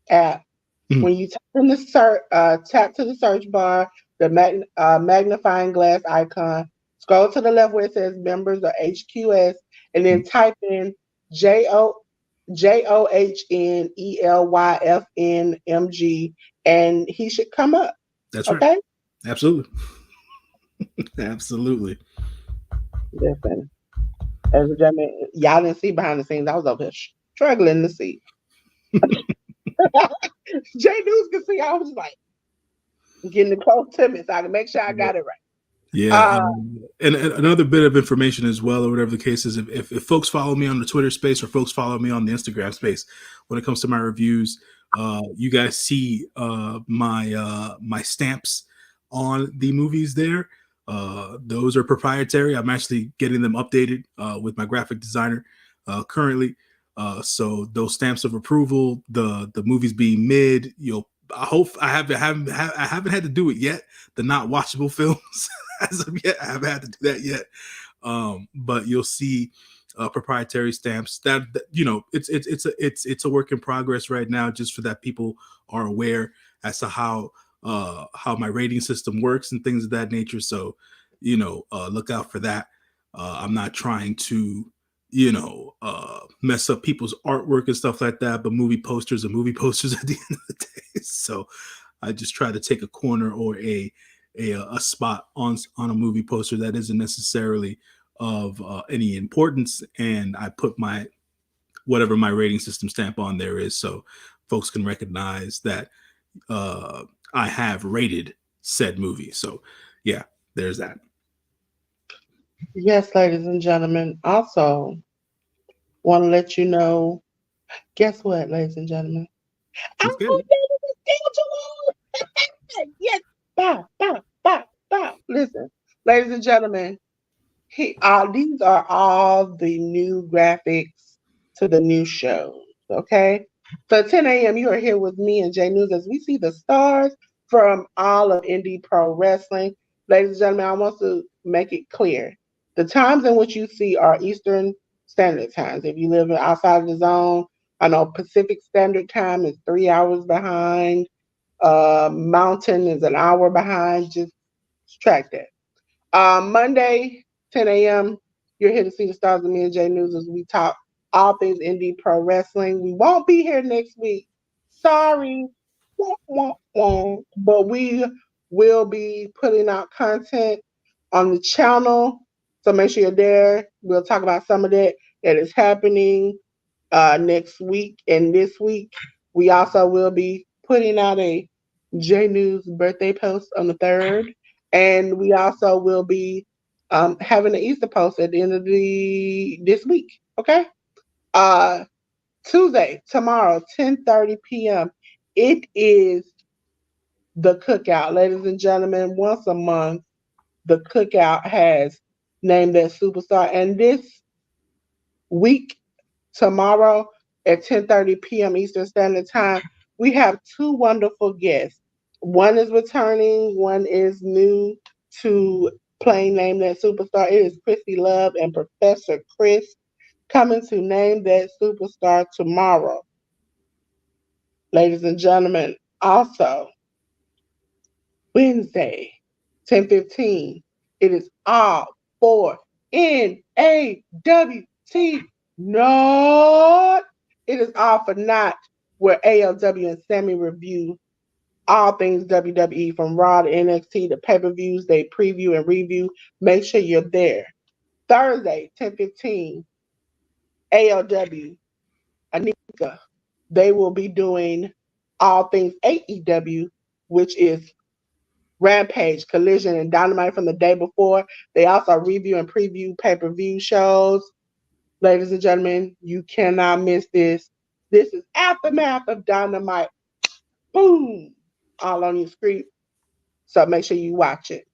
app, Mhm. when you tap to the search bar, the magnifying glass icon, scroll to the left where it says members or HQS, and then type in JO JOHNELYFNMG, and he should come up. That's right. Okay? Absolutely. Absolutely. Listen, as a gentleman, y'all didn't see behind the scenes. I was over here struggling to see. J News could see. I was like getting it close to me so I can make sure I got it right. Yeah, Uh, and another bit of information as well, or whatever the case is, if folks follow me on the Twitter space or folks follow me on the Instagram space, when it comes to my reviews, you guys see my stamps on the movies there. Those are proprietary. I'm actually getting them updated with my graphic designer currently. So those stamps of approval, the movies being mid, I hope I haven't had to do it yet. The not watchable films as of yet. I haven't had to do that yet. But you'll see proprietary stamps that it's a work in progress right now, just for that people are aware as to how my rating system works and things of that nature. So look out for that. I'm not trying to mess up people's artwork and stuff like that, but movie posters are movie posters at the end of the day. So I just try to take a corner or a spot on a movie poster that isn't necessarily of any importance, and I put my whatever my rating system stamp on there is, so folks can recognize that uh, I have rated said movie. So yeah, there's that. yes, ladies and gentlemen. Also, want to let you know. Guess what, ladies and gentlemen? Let's I'm get it. on schedule. Yes. Bow, bow, bow, bow. Listen, ladies and gentlemen, these are all the new graphics to the new shows. Okay. So 10 a.m. you are here with me and J News as we see the stars from all of indie pro wrestling. Ladies and gentlemen, I want to make it clear. The times in which you see are Eastern Standard Times. If you live outside of the zone, I know Pacific Standard Time is 3 hours behind. Mountain is an hour behind. Just track that. Monday, 10 a.m., you're here to see the stars of me and J News as we talk all things indie pro wrestling. We won't be here next week. Sorry. Wah, wah, wah. But we will be putting out content on the channel. So make sure you're there. We'll talk about some of that is happening next week and this week. We also will be putting out a J News birthday post on the 3rd. And we also will be having an Easter post at the end of this week. Okay? Uh Tuesday, tomorrow, 10:30 p.m. It is the cookout. Ladies and gentlemen, once a month, the cookout has named that superstar. And this week, tomorrow at 10:30 p.m. Eastern Standard Time, we have two wonderful guests. One is returning, one is new to playing Name That Superstar. It is Chrissy Love and Professor Chris coming to Name That Superstar tomorrow. Ladies and gentlemen, also Wednesday, 10:15, it is all for NAWT Not. It is all for not, where ALW and Sammy review all things WWE from Raw to NXT to pay-per-views. They preview and review. Make sure you're there. Thursday, 10:15, ALW, Anika, they will be doing all things AEW, which is Rampage, Collision, and Dynamite from the day before. They also review and preview pay-per-view shows. Ladies and gentlemen, you cannot miss this. This is Aftermath of Dynamite. Boom! All on your screen. So make sure you watch it.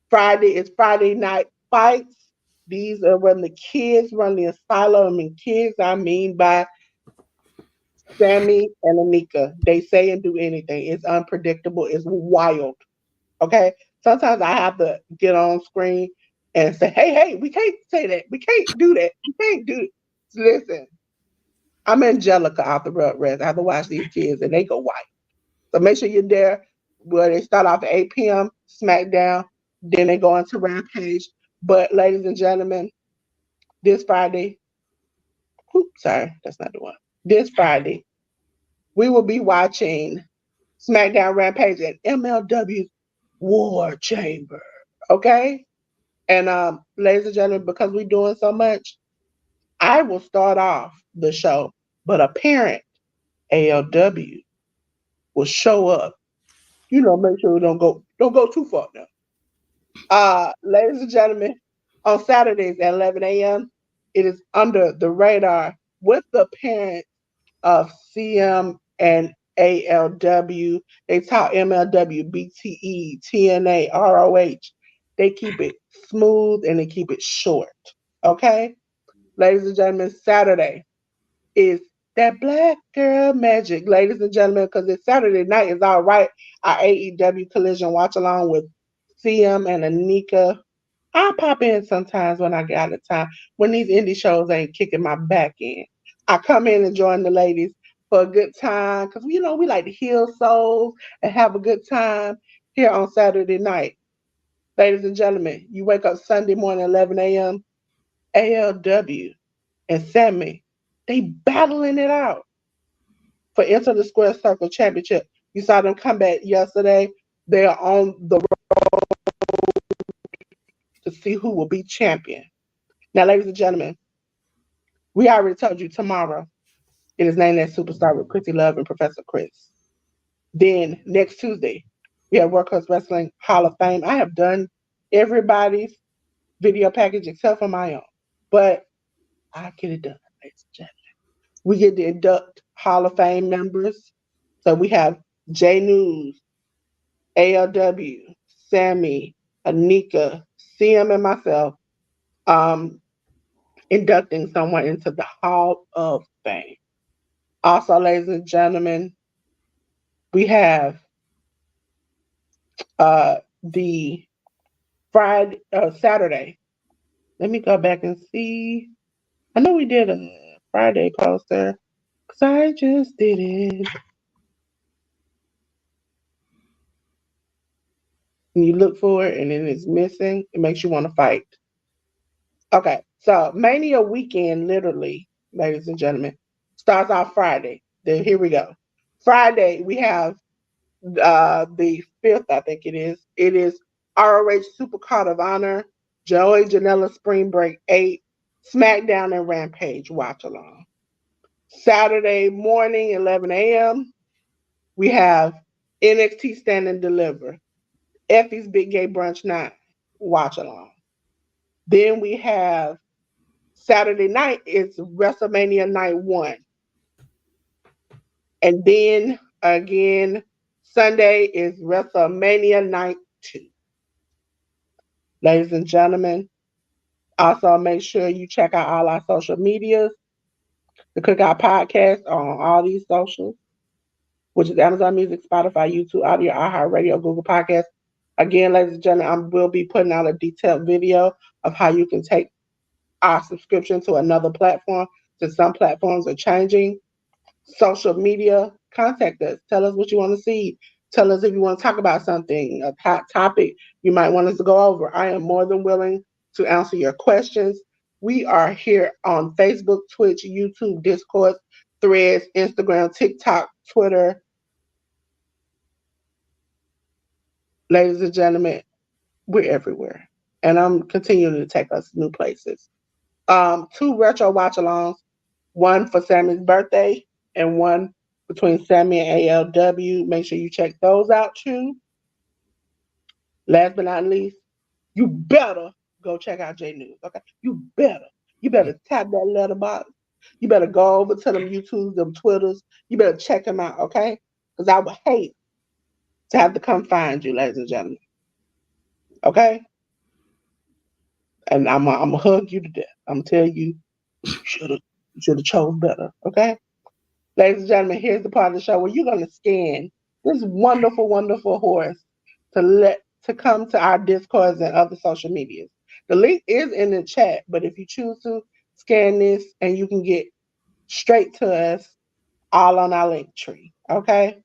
Friday is Friday Night Fights. These are when the kids run the asylum, and kids I mean by Sammy and Anika. They say and do anything. It's unpredictable. It's wild. Okay. Sometimes I have to get on screen and say, hey, we can't say that. We can't do that. We can't do it. Listen, I'm Angelica out the road rest. I have to watch these kids and they go white. So make sure you're there where they start off at 8 p.m. SmackDown. Then they go into Rampage. But ladies and gentlemen, this Friday, oops, sorry, that's not the one. This Friday, we will be watching SmackDown Rampage and MLW's War Chamber. Okay? And ladies and gentlemen, because we're doing so much, I will start off the show, but a parent ALW will show up. You know, make sure we don't go too far now. Ladies and gentlemen, on Saturdays at 11 a.m., it is Under the Radar with the parents of CM and ALW. They talk MLW, BTE, TNA, ROH. They keep it smooth and they keep it short. Okay? Ladies and gentlemen, Saturday is that Black Girl Magic. Ladies and gentlemen, because it's Saturday night, is all right. Our AEW Collision watch along with CM and Anika. I pop in sometimes when I get out of time, when these indie shows ain't kicking my back in. I come in and join the ladies for a good time because, you know, we like to heal souls and have a good time here on Saturday night. Ladies and gentlemen, you wake up Sunday morning, 11 a.m., ALW and Sammy, they battling it out for Enter the Square Circle Championship. You saw them come back yesterday. They are on the road to see who will be champion. Now, ladies and gentlemen, we already told you tomorrow it is named that superstar with Chrissy Love and Professor Chris. Then next Tuesday, we have Workhorse Wrestling Hall of Fame. I have done everybody's video package except for my own, but I get it done, ladies and gentlemen. We get to induct Hall of Fame members. So we have JNews, ALW, Sammy, Anika, CM, and myself um, inducting someone into the Hall of Fame. Also, ladies and gentlemen, we have the Saturday. Let me go back and see. I know we did a Friday poster because I just did it. And you look for it and then it's missing, it makes you want to fight. Okay, so Mania weekend, literally, ladies and gentlemen, starts off Friday. Then here we go. Friday, we have the 5th, I think it is. It is ROH Supercard of Honor, Joey Janela Spring Break 8, SmackDown and Rampage watch along. Saturday morning, 11 a.m., we have NXT Stand and Deliver, Effie's Big Gay Brunch Night watch along. Then we have Saturday night is WrestleMania Night 1. And then again, Sunday is WrestleMania Night 2. Ladies and gentlemen, also make sure you check out all our social medias. The Cookout Podcast on all these socials, which is Amazon Music, Spotify, YouTube, Audio, iHeartRadio, Google Podcasts. Again, ladies and gentlemen, I will be putting out a detailed video of how you can take our subscription to another platform, since some platforms are changing. Social media, contact us. Tell us what you want to see. Tell us if you want to talk about something, a hot topic you might want us to go over. I am more than willing to answer your questions. We are here on Facebook, Twitch, YouTube, Discord, Threads, Instagram, TikTok, Twitter. Ladies and gentlemen, we're everywhere. And I'm continuing to take us new places. 2 retro watch alongs, one for Sammy's birthday and one between Sammy and ALW. Make sure you check those out too. Last but not least, you better go check out J News. Okay, you better. You better tap that letterbox. You better go over to them YouTubes, them Twitters. You better check them out. Okay, because I would hate to have to come find you, ladies and gentlemen. Okay, and I'm gonna hug you to death. I'm gonna tell you you should have chose better. Okay. Ladies and gentlemen, here's the part of the show where you're going to scan this wonderful, wonderful horse to come to our discords and other social medias. The link is in the chat, but if you choose to scan this and you can get straight to us all on our link tree. Okay?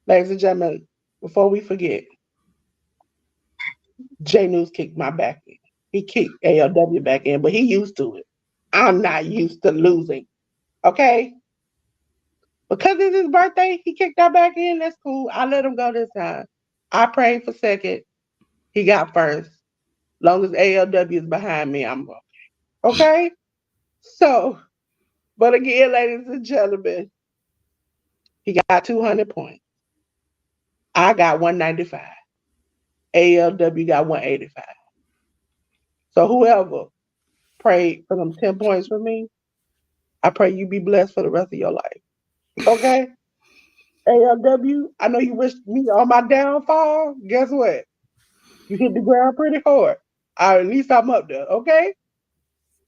Ladies and gentlemen, before we forget, J News kicked my back in. He kicked ALW back in, but he used to it. I'm not used to losing. Okay? Because it's his birthday, he kicked that back in. That's cool. I let him go this time. I prayed for second. He got first. Long as ALW is behind me, I'm okay. Okay? So, but again, ladies and gentlemen, he got 200 points. I got 195. ALW got 185. So whoever prayed for them 10 points for me, I pray you be blessed for the rest of your life. Okay? ALW, I know you wished me on my downfall. Guess what? You hit the ground pretty hard. At least I'm up there, okay?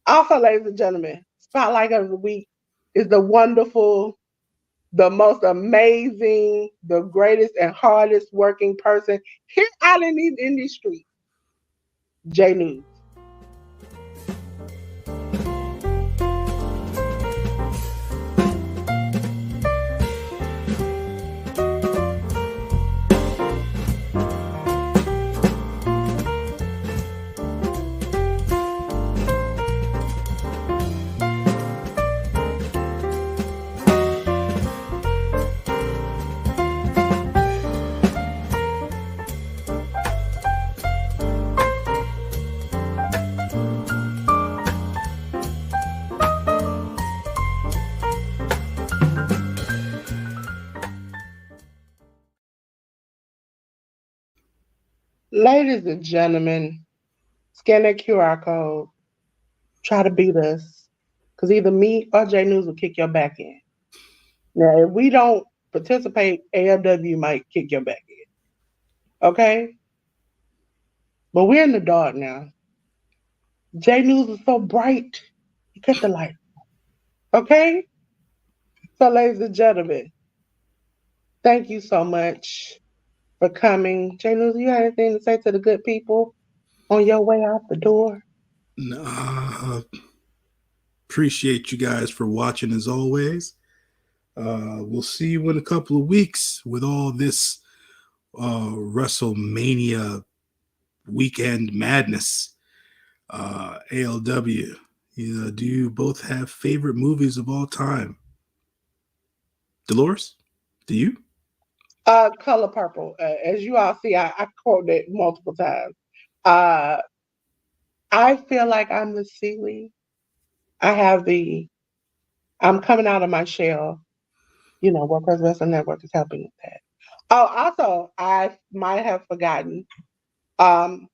Also, ladies and gentlemen, Spotlight of the Week is the wonderful, the most amazing, the greatest and hardest working person here out in these streets, J News. Ladies and gentlemen, scan that QR code. Try to beat us. Because either me or J News will kick your back in. Now, if we don't participate, ALW might kick your back in. Okay? But we're in the dark now. J News is so bright. You cut the light. Okay? So, ladies and gentlemen, thank you so much for coming. J News, you have anything to say to the good people on your way out the door? Appreciate you guys for watching as always. We'll see you in a couple of weeks with all this WrestleMania weekend madness. ALW. Do you both have favorite movies of all time? Dolores, do you? Color Purple. As you all see, I quoted it multiple times. Uh, I feel like I'm the Sealy. I have I'm coming out of my shell. Workers Wrestling Network is helping with that. Oh, also, I might have forgotten. Um,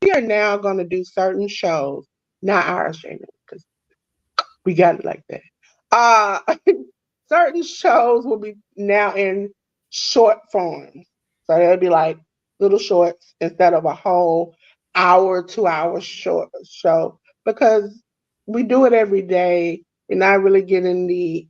we are now going to do certain shows, not ours, Jamie, because we got it like that. Certain shows will be now in short forms. So it'll be like little shorts instead of a whole hour, 2 hour short show because we do it every day. We're not really getting the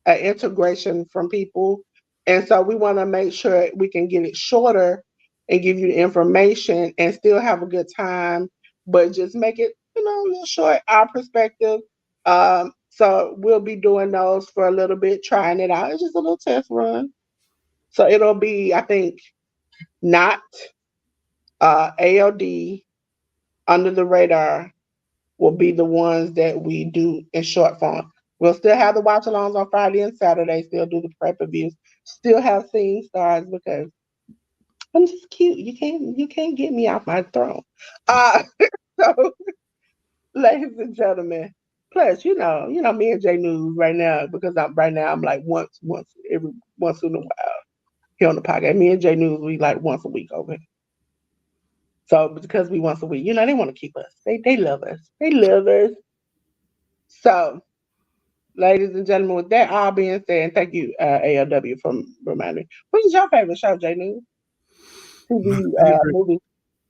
integration from people. And so we want to make sure we can get it shorter and give you the information and still have a good time, but just make it, a little short, our perspective. So we'll be doing those for a little bit, trying it out. It's just a little test run. So it'll be, I think, not ALD under the radar will be the ones that we do in short form. We'll still have the watch alongs on Friday and Saturday, still do the prep reviews, still have scene stars because I'm just cute. You can't get me off my throne. Uh so ladies and gentlemen, Plus, me and JNews right now, because I'm like once in a while here on the podcast. Me and JNews, we like once a week over here. So because we once a week, they want to keep us. They love us. They love us. So, ladies and gentlemen, with that all being said, and thank you, ALW, for reminding me. What is your favorite show, JNews? My TV favorite movie?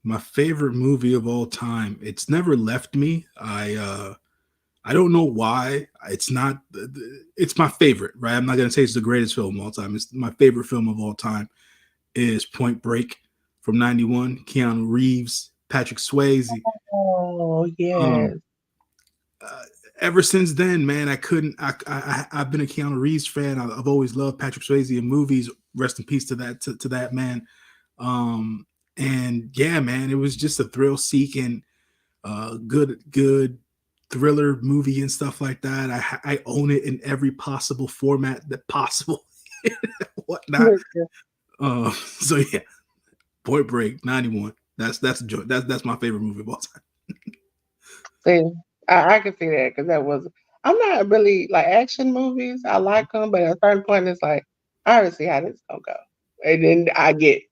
my favorite movie of all time. It's never left me. I don't know why. It's not. It's my favorite, right? I'm not gonna say it's the greatest film of all time. It's my favorite film of all time. Is Point Break from '91. Keanu Reeves, Patrick Swayze. Oh Um, yes. uh, Ever since then, man, I couldn't. I've been a Keanu Reeves fan. I've always loved Patrick Swayze in movies. Rest in peace to that man. Um, and yeah, man, it was just a thrill seeking, good thriller movie and stuff like that. I own it in every possible format that possible, whatnot. So yeah, Point Break '91. That's my favorite movie of all time. See, I can see that because that was. I'm not really like action movies. I like them, but at a certain point, it's like I already see how this gonna go, and then I get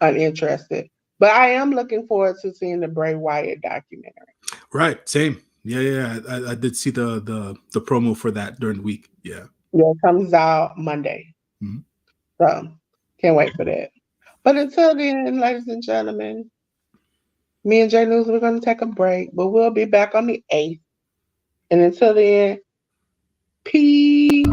uninterested. But I am looking forward to seeing the Bray Wyatt documentary. Right, same. Yeah. I did see the promo for that during the week. Yeah. Yeah, it comes out Monday, Mhm. so can't wait for that. But until then, ladies and gentlemen, me and Jay News, we're gonna take a break, but we'll be back on the 8th. And until then, peace.